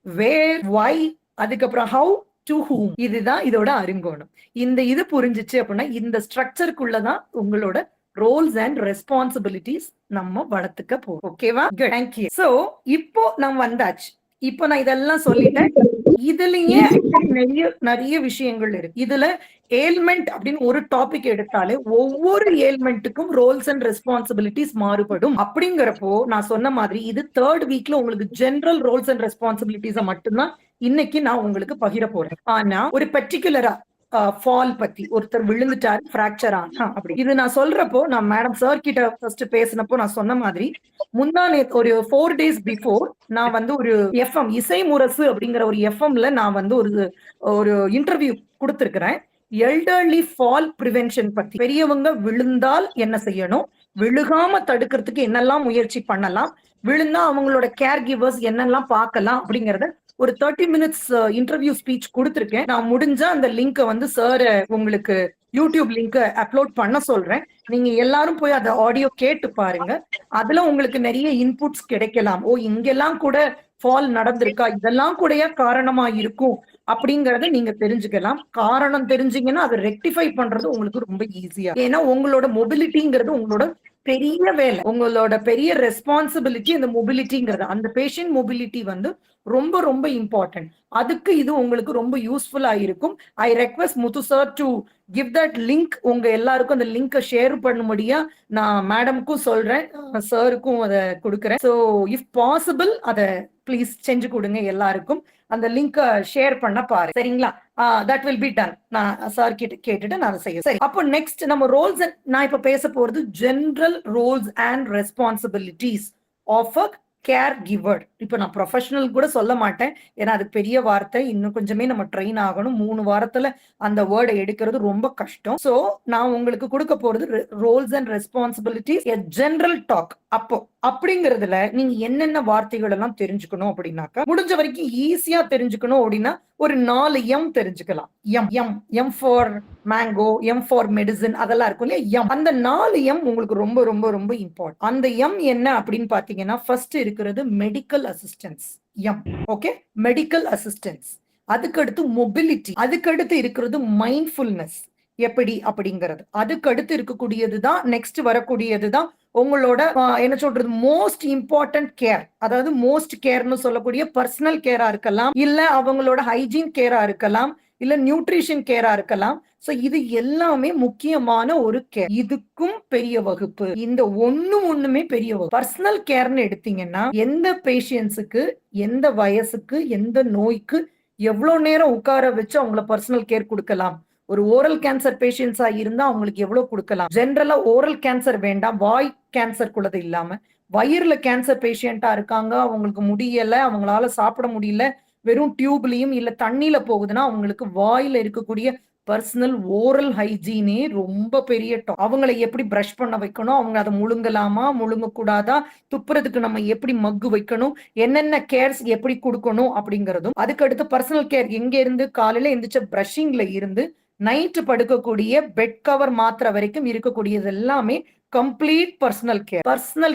வேர், வை, அதுக்கப்புறம் ஹவு, டு ஹூம். இதுதான் இதோட அருங்கோணம். இந்த இது புரிஞ்சிச்சு அப்படின்னா இந்த ஸ்ட்ரக்சருக்குள்ளதான் உங்களோட ரோல்ஸ் அண்ட் ரெஸ்பான்சிபிலிட்டிஸ் நம்ம வளர்த்துக்க போறோம். ஓகேவா? தேங்க்யூ. சோ இப்போ நான் வந்தாச்சு. இப்போ நான் இதெல்லாம் சொல்லிட்டேன். இதுலயே நிறைய விஷயங்கள் இருக்கு. இதுல ஏல்மெண்ட் அப்படின்னு ஒரு டாபிக் எடுத்தாலே ஒவ்வொரு ஏல்மெண்ட்டுக்கும் ரோல்ஸ் அண்ட் ரெஸ்பான்சிபிலிட்டிஸ் மாறுபடும். அப்படிங்கிறப்போ நான் சொன்ன மாதிரி இது 3rd வீக்ல உங்களுக்கு ஜெனரல் ரோல்ஸ் அண்ட் ரெஸ்பான்சிபிலிட்டிஸ மட்டும்தான் இன்னைக்கு நான் உங்களுக்கு பகிர போறேன். ஆனா ஒரு பர்டிகுலரா ஃபால் பத்தி ஒருத்தர் விழுந்துட்டாரு, பிராக்சர் ஆனா அப்படி இது நான் சொல்றப்போ, நான் மேடம் சார் கிட்ட ஃபர்ஸ்ட் பேசினப்போ நான் சொன்ன மாதிரி முந்தானே ஒரு 4 days பிஃபோர் நான் வந்து ஒரு எஃப்எம் இசை முரசு அப்படிங்கிற ஒரு எஃப்எம்ல நான் வந்து ஒரு இன்டர்வியூ கொடுத்திருக்கிறேன். எல்டர்லி ஃபால் பிரிவென்ஷன் பத்தி. பெரியவங்க விழுந்தால் என்ன செய்யணும், விழுகாம தடுக்கிறதுக்கு என்னெல்லாம் முயற்சி பண்ணலாம், விழுந்தா அவங்களோட கேர் கிவர்ஸ் என்னெல்லாம் பார்க்கலாம் அப்படிங்கறத ஒரு 30 minutes இன்டர்வியூ ஸ்பீச் கொடுத்திருக்கேன். நான் முடிஞ்சா அந்த லிங்க் வந்து சார் உங்களுக்கு யூடியூப் லிங்க் அப்லோட் பண்ண சொல்றேன். நீங்க எல்லாரும் போய் அந்த ஆடியோ கேட்டு பாருங்க. அதுல உங்களுக்கு நிறைய இன்புட்ஸ் கிடைக்கலாம். ஓ இங்கெல்லாம் கூட ஃபால் நடந்திருக்கா, இதெல்லாம் கூட காரணமா இருக்கும் அப்படிங்கறத நீங்க தெரிஞ்சுக்கலாம். காரணம் தெரிஞ்சீங்கன்னா அதை ரெக்டிஃபை பண்றது உங்களுக்கு ரொம்ப ஈஸியா. ஏன்னா உங்களோட மொபிலிட்டிங்கிறது உங்களோட பெரிய வேலை, உங்களோட பெரிய ரெஸ்பான்சிபிலிட்டி அந்த மொபிலிட்டிங்கிறது. அந்த பேஷண்ட் மொபிலிட்டி வந்து ரொம்ப ரொம்ப இம்பார்ட்டன்ட். அதுக்கு இது உங்களுக்கு ரொம்ப யூஸ்ஃபுல்லா இருக்கும். ஐ request Muthu sir to give that link. உங்க எல்லாருக்கும் அந்த லிங்கை ஷேர் பண்ணும்படியா நான் மேடமுக்கும் சொல்றேன், சாருக்கும் அதை கொடுக்குறேன். ஸோ இஃப் பாசிபிள் அதை ப்ளீஸ் செஞ்சு கொடுங்க எல்லாருக்கும். அந்த லிங்கை ஷேர் பண்ண பாரு, சரிங்களா? That will be done. நான் சார் கிட்ட கேட்டுட்டு நான் அதை செய்ய. சரி, அப்போ நெக்ஸ்ட் நம்ம ரோல்ஸ், நான் இப்ப பேச போறது general roles and responsibilities of a caregiver. இப்ப நான் ப்ரொஃபஷனல் கூட சொல்ல மாட்டேன், ஏன்னா அது பெரிய வார்த்தை. இன்னும் கொஞ்சமே நம்ம ட்ரெயின் ஆகணும். 3 வாரத்துல அந்த வேர்டை எடுக்கிறது ரொம்ப கஷ்டம். சோ நான் உங்களுக்கு கொடுக்க போறது roles and responsibilities, a general talk. அப்போ அப்படிங்கறதுல நீங்க என்னென்ன வார்த்தைகள் எல்லாம் தெரிஞ்சுக்கணும் அப்படின்னாக்கா, முடிஞ்ச வரைக்கும் ஈஸியா தெரிஞ்சுக்கணும் அப்படின்னா ஒரு 4 எம் தெரிஞ்சுக்கலாம். M M M for mango, M for medicine, அதெல்லாம் இருக்கும் இல்லையா? எம். அந்த 4 எம் உங்களுக்கு ரொம்ப ரொம்ப ரொம்ப இம்பார்ட்டன்ட். அந்த எம் என்ன அப்படின்னு பாத்தீங்கன்னா, ஃபர்ஸ்ட் இருக்கிறது medical assistance, M. Okay, medical assistance. அதுக்கடுத்து மொபிலிட்டி, அதுக்கடுத்து இருக்கிறது மைண்ட்ஃபுல்னஸ் எப்படி அப்படிங்கிறது. அதுக்கு அடுத்து இருக்கக்கூடியதுதான் நெக்ஸ்ட் வரக்கூடியதுதான் உங்களோட என்ன சொல்றது மோஸ்ட் இம்பார்ட்டன்ட் கேர். அதாவது மோஸ்ட் கேர்னு சொல்லக்கூடிய பர்சனல் கேரா இருக்கலாம், இல்ல அவங்களோட ஹைஜீன் கேரா இருக்கலாம், இல்ல நியூட்ரிஷன் கேரா இருக்கலாம். சோ இது எல்லாமே முக்கியமான ஒரு கேர். இதுக்கும் பெரிய வகுப்பு. இந்த ஒண்ணுமே பெரிய வகுப்பு. பர்சனல் கேர்னு எடுத்தீங்கன்னா எந்த பேஷண்ட்ஸுக்கு, எந்த வயசுக்கு, எந்த நோய்க்கு எவ்வளவு நேரம் உட்கார வச்சு அவங்கள பர்சனல் கேர் கொடுக்கலாம். ஒரு ஓரல் கேன்சர் பேஷண்ட்ஸா இருந்தா அவங்களுக்கு எவ்வளவு கொடுக்கலாம். ஜென்ரலா ஓரல் கேன்சர் வேண்டாம், வாய் கேன்சர் குள்ளது இல்லாம வயிறுல கேன்சர் பேஷண்டா இருக்காங்க, அவங்களுக்கு முடியல, அவங்களால சாப்பிட முடியல, வெறும் டியூப்லயும் இல்ல தண்ணியில போகுதுன்னா அவங்களுக்கு வாயில இருக்கக்கூடிய பர்சனல் ஓரல் ஹைஜீனே ரொம்ப பெரிய அவங்களை எப்படி பிரஷ் பண்ண வைக்கணும், அவங்க அதை முழுங்கலாமா முழுங்க கூடாதா, துப்புறதுக்கு நம்ம எப்படி மக்கு வைக்கணும், என்னென்ன கேர்ஸ் எப்படி கொடுக்கணும் அப்படிங்கறதும், அதுக்கு அடுத்து பர்சனல் கேர் எங்க இருந்து காலையில எந்திரிச்ச பிரஷிங்ல இருந்து நைட்டு படுக்கக்கூடிய பெட் கவர் மாத்திர வரைக்கும் இருக்கக்கூடியது எல்லாமே கம்ப்ளீட் பர்சனல்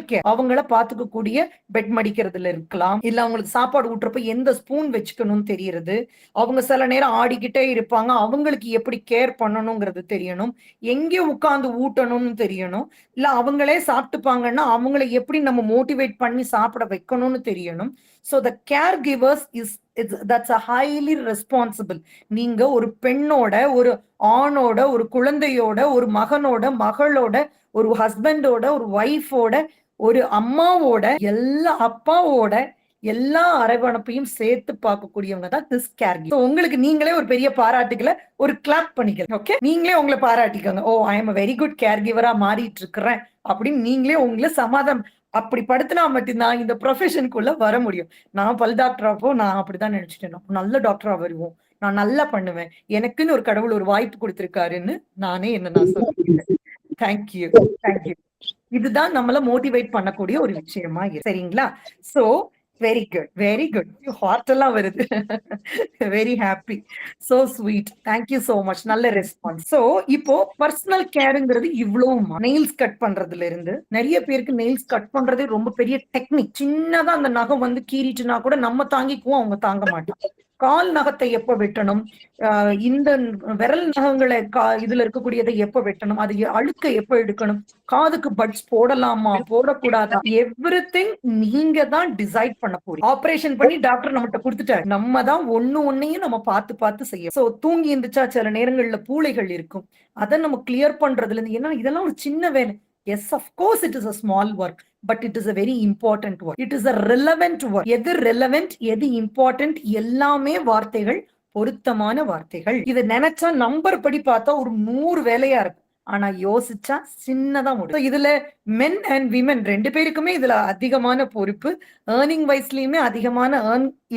கேர் அவங்கள பாத்துக்க கூடிய பெட் மடிக்கிறதுல இருக்கலாம், இல்ல அவங்களுக்கு சாப்பாடு ஊட்டுறப்ப எந்த ஸ்பூன் வச்சுக்கணும்னு தெரியறது, அவங்க சில நேரம் ஆடிக்கிட்டே இருப்பாங்க, அவங்களுக்கு எப்படி கேர் பண்ணணுங்கிறது தெரியணும், எங்கே உட்கார்ந்து ஊட்டணும்னு தெரியணும், இல்ல அவங்களே சாப்பிட்டுப்பாங்கன்னா அவங்களை எப்படி நம்ம மோட்டிவேட் பண்ணி சாப்பிட வைக்கணும்னு தெரியணும். So the caregivers that's a highly responsible. நீங்க ஒரு பெண்ணோட, ஒரு ஆணோட, ஒரு குழந்தையோட, ஒரு மகனோட, மகளோட, ஒரு ஹஸ்பண்டோட, ஒரு ஒய்ஃபோட, ஒரு அம்மாவோட, எல்லா அப்பாவோட எல்லா அரவணைப்பையும் சேர்த்து பார்க்கக்கூடியவங்க தான் திஸ் கேர். உங்களுக்கு நீங்களே ஒரு பெரிய பாராட்டுகளை ஒரு கிளாப் பண்ணிக்கலாம். ஓகே, நீங்களே உங்களை பாராட்டிக்கோங்க. Oh, I am very good care கிவரா மாறிட்டு இருக்கிறேன் அப்படின்னு நீங்களே உங்களை சமாதானம் அப்படி படுத்தினா மட்டும்தான் இந்த ப்ரொஃபஷனுக்குள்ள வர முடியும். நான் பல் டாக்டராப்போ நான் அப்படிதான் நினைச்சிட்டேன், நல்ல டாக்டரா வருவோம், நான் நல்லா பண்ணுவேன், எனக்குன்னு ஒரு கடவுள் ஒரு வாய்ப்பு கொடுத்திருக்காருன்னு நானே நான் சொல்லிக்கிறேன். தேங்க்யூ. இதுதான் நம்மள மோட்டிவேட் பண்ணக்கூடிய ஒரு விஷயமா இருக்கு. சரிங்களா? சோ வெரி குட் ஹார்ட் எல்லாம் வருது. Very happy, so sweet, thank you so much. நல்ல ரெஸ்பான்ஸ். சோ இப்போ பர்சனல் கேருங்கிறது இவ்வளவு நெயில்ஸ் கட் பண்றதுல இருந்து நிறைய பேருக்கு நெயில்ஸ் கட் பண்றதே ரொம்ப பெரிய டெக்னிக். சின்னதா அந்த நகம் வந்து கீறிட்டுனா கூட நம்ம தாங்கிக்குவோம், அவங்க தாங்க மாட்டாங்க. கால் நகத்தை எப்ப வெட்டணும், இந்த விரல் நகங்களை இதுல இருக்கக்கூடியதை எப்ப வெட்டணும், அது அழுக்க எப்ப எடுக்கணும், காதுக்கு பட்ஸ் போடலாமா போடக்கூடாதா, எவ்ரிதிங் நீங்க தான் டிசைட் பண்ண போறீங்க. ஆபரேஷன் பண்ணி டாக்டர் நம்மகிட்ட கொடுத்துட்டாரு, நம்ம தான் ஒண்ணையும் நம்ம பார்த்து செய்யும். சோ தூங்கி இருந்துச்சா சில நேரங்கள்ல பூளைகள் இருக்கும், அதை நம்ம கிளியர் பண்றதுல இருந்து, ஏன்னா இதெல்லாம் ஒரு சின்ன வேலை. Yes, of course it is a small work, but it is a very important work. It is a relevant work. எது relevant, எது important, எல்லாமே வார்த்தைகள், பொருத்தமான வார்த்தைகள். இதை நினைச்சா நம்பர் படி பார்த்தா ஒரு 100 வேலையா இருக்கும், ஆனா யோசிச்சா சின்னதா முடியும். இதுல மென் அண்ட் விமென் ரெண்டு பேருக்குமே இதுல அதிகமான பொறுப்பு, ஏர்னிங் வைஸ்லயுமே அதிகமான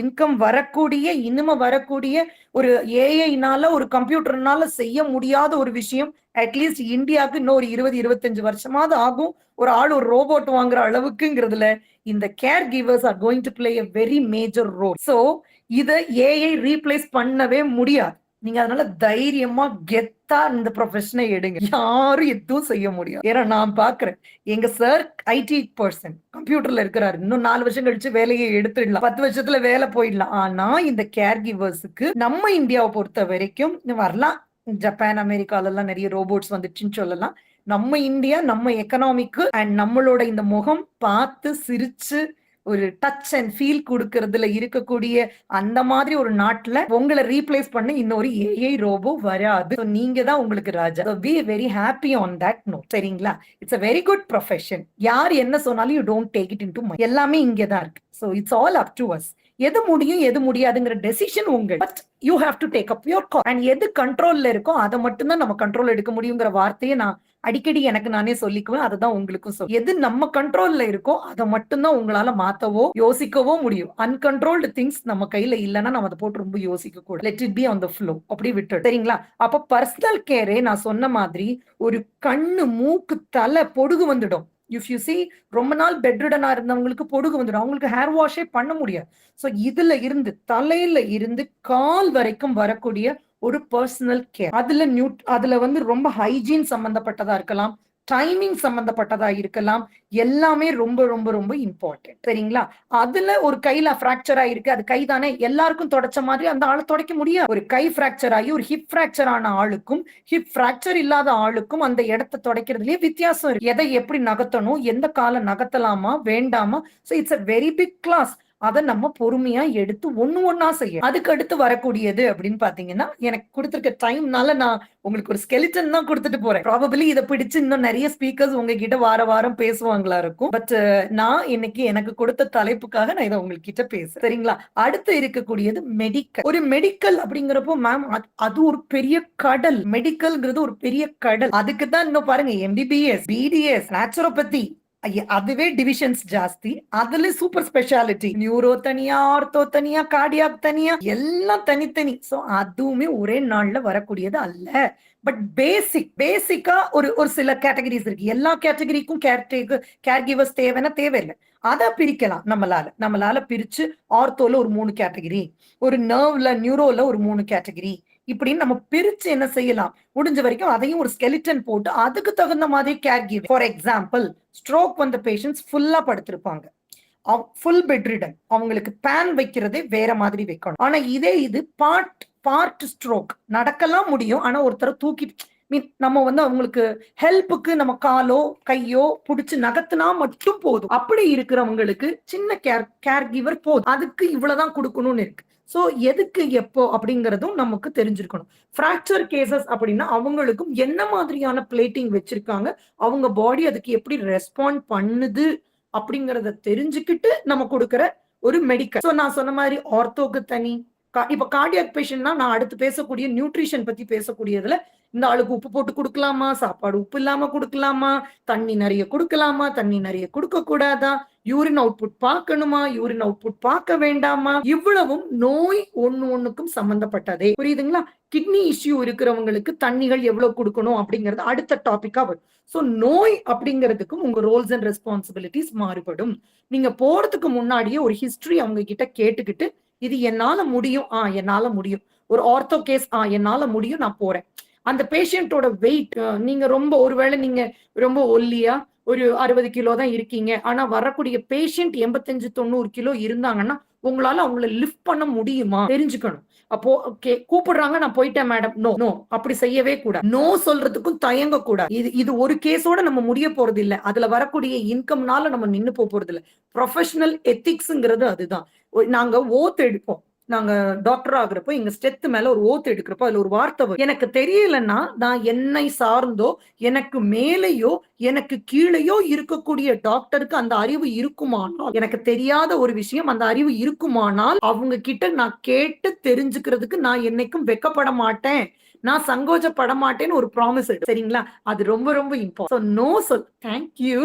இன்கம் வரக்கூடிய, இனிமே வரக்கூடிய ஒரு ஏஐனால, ஒரு கம்ப்யூட்டர்னால செய்ய முடியாத ஒரு விஷயம். அட்லீஸ்ட் இந்தியாவுக்கு இன்னொரு 20-25 வருஷமாவது ஆகும் ஒரு ஆள் ஒரு ரோபோட் வாங்குற அளவுக்குங்கிறதுல இந்த caregivers are going to play a very major role. So இதை ஏஐ ரீப்ளேஸ் பண்ணவே முடியாது. நீங்க அதனால தைரியமா கெத்தா இந்த ப்ரொஃபஷனை எடுங்க, யாரும் எதுவும் செய்ய முடியும். ஏன்னா நான் பாக்குறேன், எங்க சார் ஐடி பர்சன் கம்ப்யூட்டர்ல இருக்கிறாரு, இன்னும் 4 வருஷம் கழிச்சு வேலையை எடுத்துடலாம், 10 வருஷத்துல வேலை போயிடலாம். ஆனா இந்த கேர் கிவர்ஸுக்கு நம்ம இந்தியாவை பொறுத்த வரைக்கும் வரலாம், ஜப்பான் அமெரிக்கால எல்லாம் நிறைய ரோபோட்ஸ் வந்துச்சுன்னு சொல்லலாம். நம்ம இந்தியா, நம்ம எக்கனாமிக்கு அண்ட் நம்மளோட இந்த முகம் பார்த்து சிரிச்சு ஒரு டச் அண்ட் ஃபீல் கொடுக்கறதுல இருக்கக்கூடிய அந்த மாதிரி ஒரு நாட்டுல உங்களை ரீப்ளேஸ் பண்ண இன்னொரு ஏஐ ரோபோ வராது. நீங்க தான் உங்களுக்கு ராஜா. Be very happy on that note. சரிங்களா? It's a very good profession. யார் என்ன சொன்னாலும் you don't take it into mind. எல்லாமே இங்கதான் இருக்கு. So it's all up to us. எது முடியும் எது முடியாதுங்கிற டெசிஷன் உங்க, but you have to take up your call. And எது கண்ட்ரோல்ல இருக்கோ அதை மட்டும்தான் நம்ம கண்ட்ரோல் எடுக்க முடியுங்கிற வார்த்தையை நான் அடிக்கடி எனக்கு நானே சொல்லிக்குவேன். அதுதான் உங்களுக்கும் சொல்ல. எது நம்ம கண்ட்ரோல்ல இருக்கோ அதை மட்டும்தான் உங்களால மாத்தவோ யோசிக்கவோ முடியும். அன்கண்ட்ரோல்டு திங்ஸ் நம்ம கையில இல்லைன்னா நம்ம அதை போட்டு ரொம்ப யோசிக்க கூட. Let it be on the flow, அப்படி விட்டு. சரிங்களா? அப்ப பர்சனல் கேரே நான் சொன்ன மாதிரி ஒரு கண்ணு, மூக்கு, தலை பொடுகு வந்துடும். இஃப் யூ சி, ரொம்ப நாள் பெட்ரிடனா இருந்தவங்களுக்கு பொடுகு வந்துடும், அவங்களுக்கு ஹேர் வாஷே பண்ண முடியாது. சோ இதுல இருந்து, தலையில இருந்து கால் வரைக்கும் வரக்கூடிய ஒரு பர்சனல் கேர், அதுல வந்து ரொம்ப ஹைஜீன் சம்பந்தப்பட்டதா இருக்கலாம், டைமிங் சம்பந்தப்பட்டதா இருக்கலாம், எல்லாமே ரொம்ப ரொம்ப ரொம்ப இம்பார்ட்டன்ட். சரிங்களா? அதுல ஒரு கையில பிராக்சர் ஆயிருக்கு, அது கை தானே, எல்லாருக்கும் தொடச்ச மாதிரி அந்த ஆளை தொடக்க முடியாது. ஒரு கை பிராக்சர் ஆகி ஒரு ஹிப் பிராக்சர் ஆன ஆளுக்கும் ஹிப் பிராக்சர் இல்லாத ஆளுக்கும் அந்த இடத்தை தொடக்கிறதுலயே வித்தியாசம் இருக்கு. எதை எப்படி நகர்த்தணும், எந்த காலை நகர்த்தலாமா வேண்டாமா. So it's a very big class. அதை நம்ம பொறுமையா எடுத்து ஒண்ணா செய்யணும். அதுக்கு அடுத்து வரக்கூடியது அப்படின்னு பாத்தீங்கன்னா, எனக்கு கொடுத்திருக்க டைம்னால நான் உங்களுக்கு ஒரு ஸ்கெலிட்டன் தான் கொடுத்துட்டு போறேன். ப்ராபபிலி இதை பிடிச்சு இன்னும் நிறைய ஸ்பீக்கர்ஸ் உங்ககிட்ட வாரம் பேசுவாங்களா இருக்கும். பட் நான் இன்னைக்கு எனக்கு கொடுத்த தலைப்புக்காக நான் இதை உங்ககிட்ட பேசுறேன். சரிங்களா? அடுத்து இருக்கக்கூடியது மெடிக்கல். ஒரு மெடிக்கல் அப்படிங்கிறப்போ மேம் அது ஒரு பெரிய கடல். மெடிக்கல்ங்கிறது ஒரு பெரிய கடல். அதுக்கு தான் இன்னும் பாருங்க எம்பிபிஎஸ், பிடிஎஸ், நேச்சுரோபதி, அதுவே டிவிஷன்ஸ் ஜாஸ்தி. அதுல சூப்பர் ஸ்பெஷாலிட்டி, நியூரோ தனியா, ஆர்த்தோ தனியா, கார்டியாக் தனியா, எல்லாம் தனித்தனி. சோ அதுவுமே ஒரே நாள்ல வரக்கூடியது அல்ல. பட் பேசிக்கா ஒரு சில கேட்டகரிஸ் இருக்கு. எல்லா கேட்டகரிக்கும் கேர் கிவர்ஸ் தேவையில்லை. அதை பிரிக்கலாம். நம்மளால பிரிச்சு ஆர்த்தோல ஒரு 3 கேட்டகரி, ஒரு நர்வ்ல நியூரோல ஒரு 3 கேட்டகரி, இப்படின்னு நம்ம பிரிச்சு என்ன செய்யலாம், முடிஞ்ச வரைக்கும் அதையும் ஒரு ஸ்கெலிட்டன் போட்டு அதுக்கு தகுந்த மாதிரி care give. For example, stroke வந்த பேஷண்ட்ஸ் ஃபுல்லா படுத்திருப்பாங்க, ஃபுல் பெட் ரிடன், அவங்களுக்கு பேன் வைக்கிறதே வேற மாதிரி வைக்கணும். ஆனா இது பார்ட் ஸ்ட்ரோக், நடக்கலாம் முடியும். ஆனா ஒருத்தரை தூக்கி நம்ம அவங்களுக்கு ஹெல்ப்புக்கு நம்ம காலோ கையோ புடிச்சு நகர்த்தினா மட்டும் போதும். அப்படி இருக்கிறவங்களுக்கு சின்ன கேர் கிவர் போதும். அதுக்கு இவ்வளவுதான் கொடுக்கணும்னு இருக்கு. சோ எதுக்கு எப்போ அப்படிங்கறதும் நமக்கு தெரிஞ்சிருக்கணும். பிராக்சர் கேசஸ் அப்படின்னா அவங்களுக்கும் என்ன மாதிரியான பிளேட்டிங் வச்சிருக்காங்க, அவங்க பாடி அதுக்கு எப்படி ரெஸ்பாண்ட் பண்ணுது அப்படிங்கறத தெரிஞ்சுக்கிட்டு நம்ம கொடுக்கற ஒரு மெடிக்கல். சோ நான் சொன்ன மாதிரி ஆர்த்தோக்கு தனி, இப்ப கார்டியாக் பேஷண்ட்னா நான் அடுத்து பேசக்கூடிய நியூட்ரிஷன் பத்தி பேசக்கூடியதுல இந்த ஆளுக்கு உப்பு போட்டு கொடுக்கலாமா, சாப்பாடு உப்பு இல்லாம கொடுக்கலாமா, தண்ணி நிறைய கொடுக்கலாமா, தண்ணி நிறைய கொடுக்க கூடாதா, யூரின் அவுட்புட் பார்க்கணுமா, யூரின் அவுட்புட் பார்க்க வேண்டாமா, இவ்வளவும் நோய் ஒண்ணுக்கும் சம்பந்தப்பட்டதே. புரியுதுங்களா? கிட்னி இஷ்யூ இருக்கிறவங்களுக்கு தண்ணிகள் எவ்வளவு கொடுக்கணும் அப்படிங்கிறது அடுத்த டாபிக்கா வரும். சோ நோய் அப்படிங்கிறதுக்கும் உங்க ரோல்ஸ் அண்ட் ரெஸ்பான்சிபிலிட்டிஸ் மாறுபடும். நீங்க போறதுக்கு முன்னாடியே ஒரு ஹிஸ்டரி அவங்க கிட்ட கேட்டுக்கிட்டு, இது என்னால முடியும், என்னால முடியும். ஒரு ஆர்த்தோ கேஸ், என்னால முடியும், நான் போறேன். அந்த பேஷண்டோட வெயிட், நீங்க ஒருவேளை நீங்க ரொம்ப ஒல்லியா ஒரு 60 கிலோ தான் இருக்கீங்க, ஆனா வரக்கூடிய பேஷண்ட் 85-90 கிலோ இருந்தாங்கன்னா உங்களால அவங்கள லிஃப்ட் பண்ண முடியுமா தெரிஞ்சுக்கணும். அப்போ கூப்பிடுறாங்க, நான் போயிட்டேன் மேடம், நோ அப்படி செய்யவே கூடாது. நோ சொல்றதுக்கும் தயங்க கூடாது. இது ஒரு கேஸோட நம்ம முடிய போறது இல்ல. அதுல வரக்கூடிய இன்கம்னால நம்ம நின்னு போறது இல்ல. ப்ரொஃபஷனல் எத்திக்ஸ்ங்கிறது அதுதான். நாங்க ஓத் எடுப்போம். நாங்க டாக்டர் ஆகுறப்போ எங்க ஸ்டெத் மேல ஒரு ஓத்து எடுக்கிறப்போ அதுல ஒரு வார்த்தை வரும், எனக்கு தெரியலன்னா நான் என்னை சார்ந்தோ எனக்கு மேலேயோ எனக்கு கீழேயோ இருக்கக்கூடிய டாக்டருக்கு அந்த அறிவு இருக்குமானால், எனக்கு தெரியாத ஒரு விஷயம் அந்த அறிவு இருக்குமானால் அவங்க கிட்ட நான் கேட்டு தெரிஞ்சுக்கிறதுக்கு நான் என்னைக்கும் வெக்கப்பட மாட்டேன், நான் சங்கோஜப்பட மாட்டேன்னு ஒரு ப்ராமிஸ் எடு. சரிங்களா? அது ரொம்ப இம்பார்ட்டன்ட். நோ சொல். தேங்க்யூ.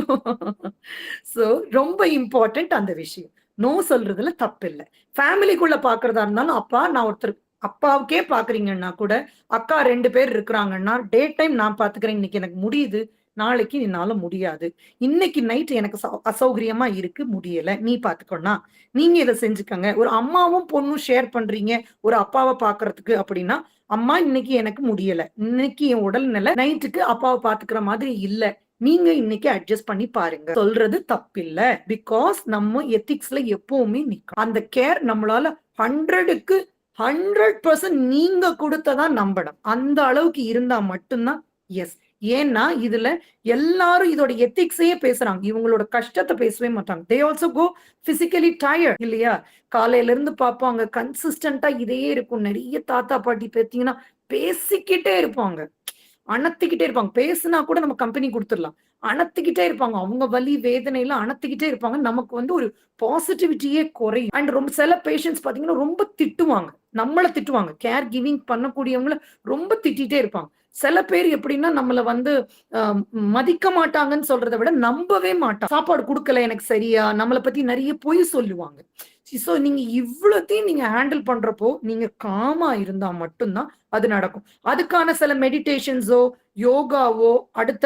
சோ ரொம்ப இம்பார்ட்டன்ட் அந்த விஷயம். நோ சொல்றதுல தப்பு இல்லை. ஃபேமிலிக்குள்ள பாக்குறதா இருந்தாலும், நான் ஒருத்தர் அப்பாவுக்கே பாக்குறீங்கன்னா கூட, அக்கா 2 பேர் இருக்கிறாங்கன்னா டே டைம் நான் பாத்துக்கிறேன், இன்னைக்கு எனக்கு முடியுது, நாளைக்கு என்னால முடியாது, இன்னைக்கு நைட் எனக்கு அசௌகரியமா இருக்கு, முடியல, நீ பாத்துக்கோனா நீங்க இதை செஞ்சுக்கங்க. ஒரு அம்மாவும் பொண்ணும் ஷேர் பண்றீங்க ஒரு அப்பாவை பாக்குறதுக்கு அப்படின்னா, அம்மா இன்னைக்கு எனக்கு முடியல, இன்னைக்கு என் உடல்நிலை நைட்டுக்கு அப்பாவை பாத்துக்கிற மாதிரி இல்ல, நீங்க இன்னைக்கு அட்ஜஸ்ட் பண்ணி பாருங்க சொல்றது தப்பில்ல. பிகாஸ் நம்ம எத்திக்ஸ்ல எப்பவுமே நிக்கும். அந்த கேர் நம்மளால 100க்கு 100% நீங்க கொடுத்ததான் நம்பணும். அந்த அளவுக்கு இருந்தா மட்டும்தான் எஸ். ஏன்னா இதுல எல்லாரும் இதோட எத்திக்ஸையே பேசுறாங்க, இவங்களோட கஷ்டத்தை பேசவே மாட்டாங்க. They also go physically tired இல்லையா? காலையில இருந்து பார்ப்பாங்க, கன்சிஸ்டன்டா இதே இருக்கும். நிறைய தாத்தா பாட்டி பார்த்தீங்கன்னா பேசிக்கிட்டே இருப்பாங்க, அணத்திக்கிட்டே இருப்பாங்க. பேசுனா கூட நம்ம கம்பெனி கொடுத்துடலாம், அணத்திக்கிட்டே இருப்பாங்க. அவங்க வலி வேதனையில அணத்திக்கிட்டே இருப்பாங்க. நமக்கு ஒரு பாசிட்டிவிட்டியே குறையும். அண்ட் ரொம்ப சில பேஷண்ட்ஸ் பாத்தீங்கன்னா ரொம்ப திட்டுவாங்க, நம்மள திட்டுவாங்க. கேர் கிவிங் பண்ணக்கூடியவங்கள ரொம்ப திட்டிகிட்டே இருப்பாங்க. சில பேர் எப்படின்னா நம்மள மதிக்க மாட்டாங்கன்னு சொல்றதை விட நம்பவே மாட்டாங்க. சாப்பாடு கொடுக்கல எனக்கு சரியா, நம்மளை பத்தி நிறைய பொய் சொல்லுவாங்க. சோ நீங்க இவ்வளத்தையும் நீங்க ஹேண்டில் பண்றப்போ நீங்க காமா இருந்தா மட்டும்தான் அது நடக்கும். அதுக்கான சில மெடிடேஷன்ஸோ யோகாவோ அடுத்த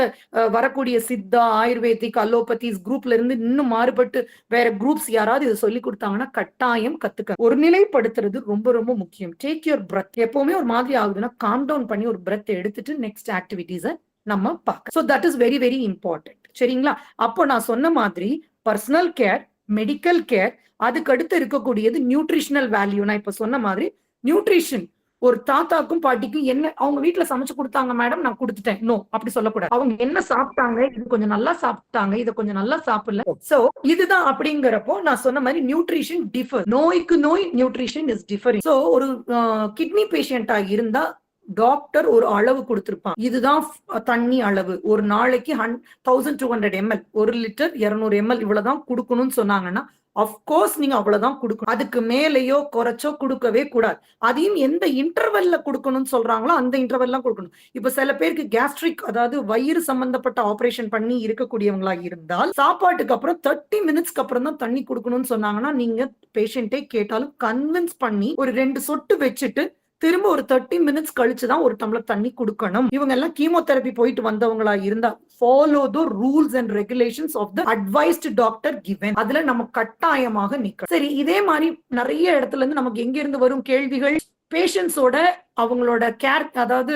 வரக்கூடிய சித்தா, ஆயுர்வேதிக், அலோபதிஸ் குரூப்ல இருந்து இன்னும் மாறுபட்டு வேற குரூப்ஸ் யாராவது இதை சொல்லி கொடுத்தாங்கன்னா கட்டாயம் கத்துக்க. ஒரு நிலைப்படுத்துறது ரொம்ப முக்கியம். Take your breadth. எப்பவுமே ஒரு மாதிரி ஆகுதுன்னா காம் டவுன் பண்ணி ஒரு பிரெத் எடுத்துட்டு நெக்ஸ்ட் ஆக்டிவிட்டிஸை நம்ம பார்க்க. So that is very important. சரிங்களா? அப்போ நான் சொன்ன மாதிரி பர்சனல் கேர், மெடிக்கல் கேர், அதுக்கு அடுத்து இருக்கக்கூடியது நியூட்ரிஷனல் வேல்யூ. நான் இப்ப சொன்ன மாதிரி நியூட்ரிஷன் ஒரு தாத்தாக்கும் பாட்டிக்கும் என்ன அவங்க வீட்டுல சமைச்சு கொடுத்தாங்க மேடம், நான் கொடுத்துட்டேன். நோ, அப்படி சொல்லக்கூடாது. அவங்க என்ன சாப்பிட்டாங்க, இது கொஞ்சம் நல்லா சாப்பிட்டாங்க, இதை கொஞ்சம் நல்லா சாப்பிடல, சோ இதுதான் அப்படிங்கிறப்போ நான் சொன்ன மாதிரி நியூட்ரிஷன் டிஃபர். நோய்க்கு நோய் நியூட்ரிஷன் இஸ் டிஃபரிங். சோ ஒரு கிட்னி பேஷண்டா இருந்தா டாக்டர் ஒரு அளவு கொடுத்திருப்பான், இதுதான் தண்ணி அளவு, ஒரு நாளைக்கு 1200 ml, 1 லிட்டர் 200 ml இவ்வளவுதான் கொடுக்கணும்னு சொன்னாங்கன்னா அப்கோர்ஸ் நீங்க அவ்வளவுதான் கொடுக்கணும். அதுக்கு மேலேயோ குறைச்சோ கொடுக்கவே கூடாது. அதையும் எந்த இன்டர்வெல்ல கொடுக்கணும்னு சொல்றாங்களோ அந்த இன்டர்வெல்ல கொடுக்கணும். இப்ப சில பேருக்கு கேஸ்ட்ரிக், அதாவது வயிறு சம்பந்தப்பட்ட ஆபரேஷன் பண்ணி இருக்கக்கூடியவங்களா இருந்தால் சாப்பாட்டுக்கு அப்புறம் 30 மினிட்ஸ்க்கு அப்புறம் தான் தண்ணி கொடுக்கணும்னு சொன்னாங்கன்னா நீங்க பேஷண்டே கேட்டாலும் கன்வின்ஸ் பண்ணி ஒரு 2 சொட்டு வச்சுட்டு திரும்ப ஒரு 30 மினிட்ஸ் கழிச்சுதான் ஒரு டம்ளர் தண்ணி கொடுக்கணும். இவங்க எல்லாம் கீமோதெரபி போயிட்டு வந்தவங்களா இருந்தா follow the rules and regulations of the advised doctor given. அதுல நம்ம கட்டாயமாக நிக்கணும். சரி, இதே மாதிரி நிறைய இடத்துல இருந்து நமக்கு எங்க இருந்து வரும் கேள்விகள், பேஷண்ட்ஸோட அவங்களோட கேர், அதாவது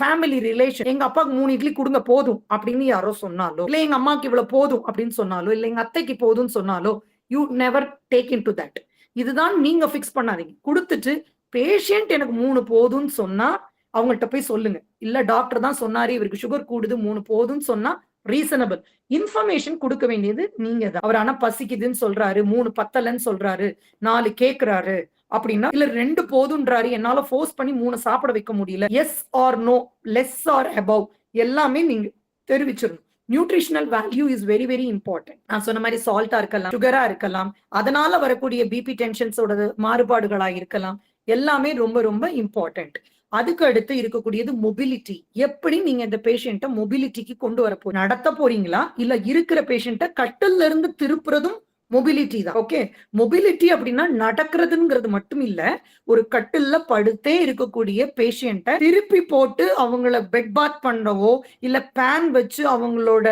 ஃபேமிலி ரிலேஷன். எங்க அப்பாவுக்கு 3 இட்லி கொடுங்க போதும் அப்படின்னு யாரோ சொன்னாலோ, இல்ல எங்க அம்மாக்கு இவ்வளவு போதும் அப்படின்னு சொன்னாலோ, இல்ல எங்க அத்தைக்கு போதும்னு சொன்னாலோ, you never take in to that. இதுதான் நீங்க பிக்ஸ் பண்ணாதீங்க. கொடுத்துட்டு பேஷண்ட் எனக்கு 3 போதும்னு சொன்னா அவங்கள்ட்ட போய் சொல்லுங்க, இல்ல டாக்டர் தான் சொன்னாரு இவருக்கு சுகர் கூடுது 3 போதும்னு சொன்னா ரீசனபிள் இன்ஃபர்மேஷன் கொடுக்க வேண்டியது நீங்க தான். அவர் ஆனா பசிக்குதுன்னு சொல்றாரு, 3 பத்தலன்னு சொல்றாரு, 4 கேக்குறாரு அப்படின்னா, இல்ல 2 போதுன்றாரு, என்னால ஃபோர்ஸ் பண்ணி 3 சாப்பிட வைக்க முடியல, yes or no, less or above எல்லாமே நீங்க தெரிவிச்சிடணும். Nutritional value is very very important. நான் சொன்ன மாதிரி சால்ட்டா இருக்கலாம், சுகரா இருக்கலாம், அதனால வரக்கூடிய பிபி டென்ஷன்ஸோட மாறுபாடுகளா இருக்கலாம், எல்லாமே ரொம்ப ரொம்ப இம்பார்ட்டன்ட். அதுக்கு அடுத்து இருக்கக்கூடியது மொபிலிட்டி. எப்படி நீங்க இந்த பேஷண்ட்டை மொபிலிட்டிக்கு கொண்டு வர நடத்த போறீங்களா, இல்ல இருக்கிற பேஷண்ட்டை கட்டில்ல இருந்து திருப்புறதும் மொபிலிட்டி தான். ஓகே, மொபிலிட்டி அப்படின்னா நடக்கிறதுங்கிறது மட்டும் இல்ல, ஒரு கட்டில்ல படுத்தே இருக்கக்கூடிய பேஷண்ட்டை திருப்பி போட்டு அவங்கள பெட் பாத் பண்ணவோ, இல்ல பேன் வச்சு அவங்களோட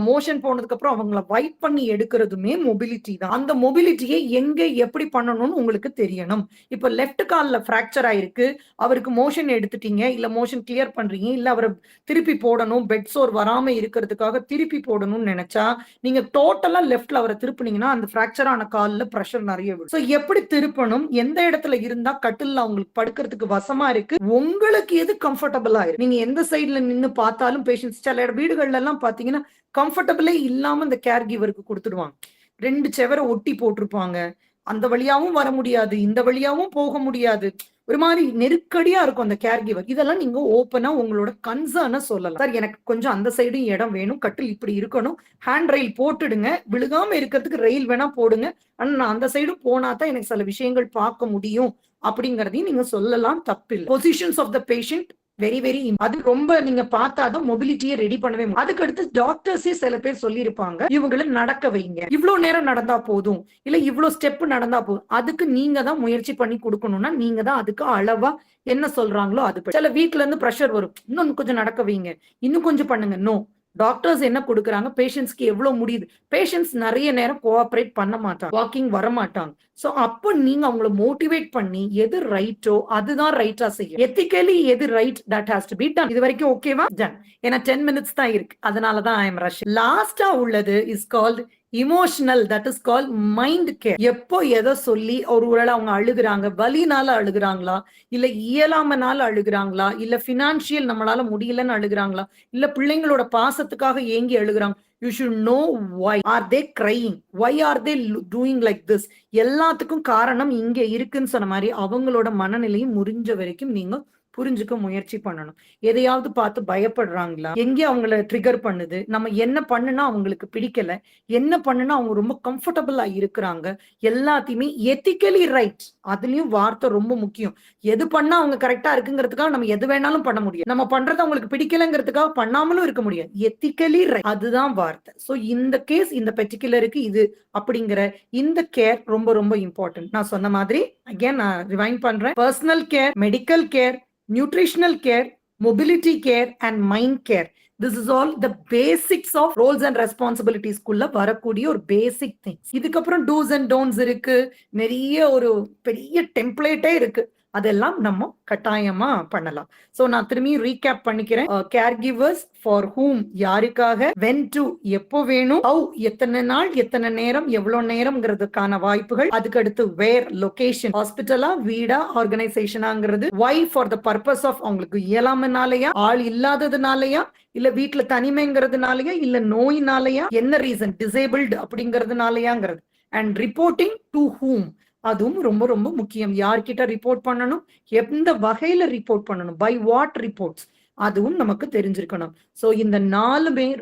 மோஷன் போனதுக்கு அப்புறம் அவங்கள வைப் பண்ணி எடுக்கிறதுமே மொபிலிட்டி தான். அந்த மொபிலிட்டியை எங்க எப்படி பண்ணணும்னு உங்களுக்கு தெரியணும். இப்ப லெஃப்ட் கால்ல பிராக்சர் ஆயிருக்கு, அவருக்கு மோஷன் எடுத்துட்டீங்க, இல்ல மோஷன் கிளியர் பண்றீங்க, இல்ல அவரை திருப்பி போடணும், பெட் சோர் வராம இருக்கிறதுக்காக திருப்பி போடணும்னு நினைச்சா நீங்க டோட்டலா லெஃப்ட்ல அவரை திருப்பி அந்த பிராக்சர் ஆன கால்ல பிரஷர் நிறைய விடும். சோ எப்படி திருப்பணும், எந்த இடத்துல இருந்தா கட்டில்ல உங்களுக்கு படுக்கிறதுக்கு வசமா இருக்கு, உங்களுக்கு எது கம்ஃபர்டபிளா இருக்கு. நீங்க எந்த சைடுல நின்னு பார்த்தாலும் பேஷண்ட்ஸ் சில வீடுகள்ல எல்லாம் பாத்தீங்கன்னா கம்ஃபர்டபிளே இல்லாம இந்த கேர் கிவருக்கு கொடுத்துடுவாங்க. 2 செவரை ஒட்டி போட்டிருப்பாங்க, அந்த வழியாவும் வர முடியாது, இந்த வழியாவும் போக முடியாது, ஒரு மாதிரி நெருக்கடியா இருக்கும் அந்த கேர் கிவர். இதெல்லாம் நீங்க ஓப்பனா உங்களோட கன்சர்னை சொல்லலாம். சார் எனக்கு கொஞ்சம் அந்த சைடும் இடம் வேணும், கட்டில் இப்படி இருக்கணும், ஹேண்ட் ரயில் போட்டுடுங்க, விழுகாம இருக்கிறதுக்கு ரயில் வேணா போடுங்க, ஆனா நான் அந்த சைடும் போனா தான் எனக்கு சில விஷயங்கள் பார்க்க முடியும் அப்படிங்கறதையும் நீங்க சொல்லலாம், தப்பில்லை. Positions of the patient very very, அது ரொம்ப நீங்க பார்த்தாதான் மொபிலிட்டியை ரெடி பண்ணவே முடியும். அதுக்கு அடுத்து டாக்டர்ஸே சில பேர் சொல்லி இருப்பாங்க, இவங்களை நடக்க வைங்க, இவ்வளவு நேரம் நடந்தா போதும், இல்ல இவ்வளவு ஸ்டெப் நடந்தா போதும். அதுக்கு நீங்க தான் முயற்சி பண்ணி கொடுக்கணும்னா நீங்க தான் அதுக்கு அளவா என்ன சொல்றாங்களோ அது. சில வீட்ல இருந்து பிரஷர் வரும், இன்னும் கொஞ்சம் நடக்க வைங்க, இன்னும் கொஞ்சம் பண்ணுங்க. நோ, டாக்டர்ஸ் என்ன கொடுக்குறாங்க, பேஷண்ட்ஸ்க்கு எவ்வளவு முடியுது. பேஷண்ட்ஸ் நிறைய நேரம் கோஆபரேட் பண்ண மாட்டாங்க, வாக்கிங் வர மாட்டாங்க. சோ அப்போ நீங்க அவங்களை மோட்டிவேட் பண்ணி எது ரைட்டோ அதுதான் ரைட்டா செய்யும். எத்திக்கலி எது right, that has to be done. இது வரைக்கும் ஓகேவா? டன். ஏன்னா 10 மினிட்ஸ் தான் இருக்கு, அதனாலதான் ஐ எம் ரஷ். லாஸ்டா உள்ளது is called emotional, that is call mind care. எப்போ எதை சொல்லி ஒருவேளை அவங்க அழுகுறாங்க, வலினால அழுகுறாங்களா, இல்ல இயலாமனால அழுகுறாங்களா, இல்ல பினான்சியல் நம்மளால முடியலன்னு அழுகுறாங்களா, இல்ல பிள்ளைங்களோட பாசத்துக்காக ஏங்கி அழுகுறாங்க. You should know why are they crying, why are they doing like this. எல்லாத்துக்கும் காரணம் இங்க இருக்குன்னு சொன்ன மாதிரி அவங்களோட மனநிலையும் முடிஞ்ச வரைக்கும் நீங்க புரிஞ்சுக்க முயற்சி பண்ணணும். எதையாவது பார்த்து பயப்படுறாங்களா, எங்கே அவங்கள ட்ரிகர் பண்ணுது, நம்ம என்ன பண்ணுனா அவங்களுக்கு பிடிக்கல, என்ன பண்ணுனா அவங்க ரொம்ப கம்ஃபர்டபுளா இருக்கிறாங்க, எல்லாத்தையுமே எத்திக்கலி ரைட். அதுலயும் வார்த்தை ரொம்ப முக்கியம். எது பண்ணா அவங்க கரெக்டா இருக்குங்கிறதுக்காக நம்ம எது வேணாலும் பண்ண முடியும், நம்ம பண்றது அவங்களுக்கு பிடிக்கலங்கிறதுக்காக பண்ணாமலும் இருக்க முடியாது. எத்திக்கலி ரைட், அதுதான் வார்த்தை. சோ இந்த கேஸ், இந்த பர்டிகுலருக்கு இது அப்படிங்கிற இந்த கேர் ரொம்ப ரொம்ப இம்பார்ட்டன்ட். நான் சொன்ன மாதிரி அகைன் நான் ரிவைண்ட் பண்றேன், personal care, medical care, nutritional care, mobility care and mind care. This is all the basics of roles and responsibilities குள்ள வரக்கூடிய ஒரு basic things. இதுக்கப்புறம் do's and don'ts இருக்கு, நிறைய ஒரு பெரிய டெம்ப்ளேட்டே இருக்கு. அதெல்லாம் நம்ம கட்டாயமா பண்ணலாம். சோ நான் திரும்பி ரீகேப் பண்ணிக்கிறேன். கேர் கிவர்ஸ் ஃபார் ஹூம் யாருக்காக, வென் டு எப்போ வேணும், ஹவு எத்தனை நாள் எத்தனை நேரம் எவ்வளவு நேரம்ங்கிறதுக்கான வாய்ப்புகள், அதுக்கு அடுத்து வேர் லொகேஷன், ஹாஸ்பிட்டலா வீடா ஆர்கனைசேஷனாங்கிறது, வை ஃபார் த பர்பஸ் ஆஃப் அவங்களுக்கு இயலாமனாலயா, ஆள் இல்லாததுனாலயா, இல்ல வீட்டுல தனிமைங்கிறதுனாலயா, இல்ல நோயினாலயா, என்ன ரீசன் டிசேபிள்டு அப்படிங்கறதுனாலயாங்கிறது, அண்ட் ரிப்போர்ட்டிங் டு ஹூம் அதுவும் ரொம்ப ரொம்ப முக்கியம். யார்கிட்ட ரிப்போர்ட் பண்ணணும், எந்த வகையில ரிப்போர்ட் பண்ணணும், பை வாட் ரிப்போர்ட்ஸ், அதுவும் நமக்கு தெரிஞ்சிருக்கணும். சோ இந்த 4 பேர்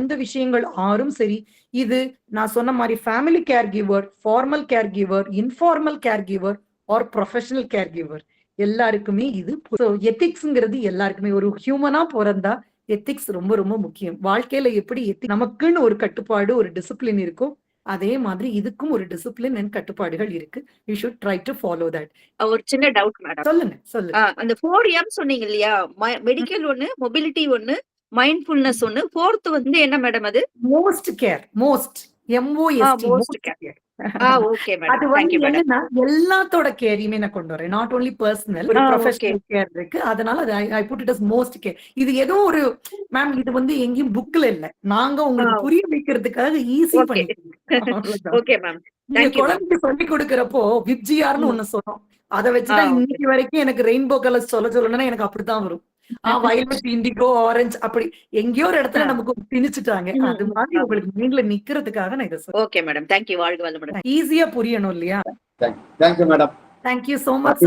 இந்த விஷயங்கள் 6ம் சரி, இது நான் சொன்ன மாதிரி family caregiver, formal caregiver, informal caregiver or professional caregiver எல்லாருக்குமே இது. எத்திக்ஸ்ங்கிறது எல்லாருக்குமே, ஒரு ஹியூமனா பிறந்தா எத்திக்ஸ் ரொம்ப ரொம்ப முக்கியம். வாழ்க்கையில எப்படி நமக்குன்னு ஒரு கட்டுப்பாடு ஒரு டிசிப்ளின் இருக்கும், அதே மாதிரி இதுக்கும் ஒரு டிசிப்ளின் அண்ட் கட்டுப்பாடுகள் இருக்கு. You should try to follow that. ஒரு சின்ன டவுட் மேடம். சொல்லுங்க. அந்த 4M சொன்னீங்க இல்லையா? மெடிக்கல் ஒண்ணு, மொபிலிட்டி ஒண்ணு, மைண்ட்ஃபுல்னஸ் ஒண்ணு, 4th வந்து என்ன மேடம் அது? Most care. Most MOST most care. Okay madam. அது வந்து என்னன்னா எல்லாத்தோட கேரையுமே நான் கொண்டு வரேன். நாட் ஓன்லி பர்சனல், ஒரு ப்ரொஃபஷனல் கேர் இருக்கு. அதனால I put it as most care. இது ஏதோ ஒரு மேம் இது வந்து எங்கேயும் புக்ல இல்ல, நாங்க உங்களுக்கு புரிய வைக்கிறதுக்காக ஈஸி பண்ணிக்கிறோம். Okay ma'am. குழந்தைக்கு சொல்லி கொடுக்கறப்போ விப்ஜிஆர்னு ஒண்ணு சொன்னோம். அதை வச்சுதான் இன்னைக்கு வரைக்கும் எனக்கு ரெயின்போ கலர்ஸ் சொல்லணும்னா எனக்கு அப்படித்தான் வரும். வயலட், இண்டிகோ, ஆரஞ்சு, அப்படி எங்கேயோ ஒரு இடத்துல நமக்கு திணிச்சுட்டாங்க. அது மாதிரி உங்களுக்கு நீங்கள நிக்கிறதுக்காக நான் இதை சொல்றேன். Okay madam. தேங்க்யூ. வாழ்க வளமுடன். ஈஸியா புரியணும் இல்லையா? Thank you madam. Thank you so much.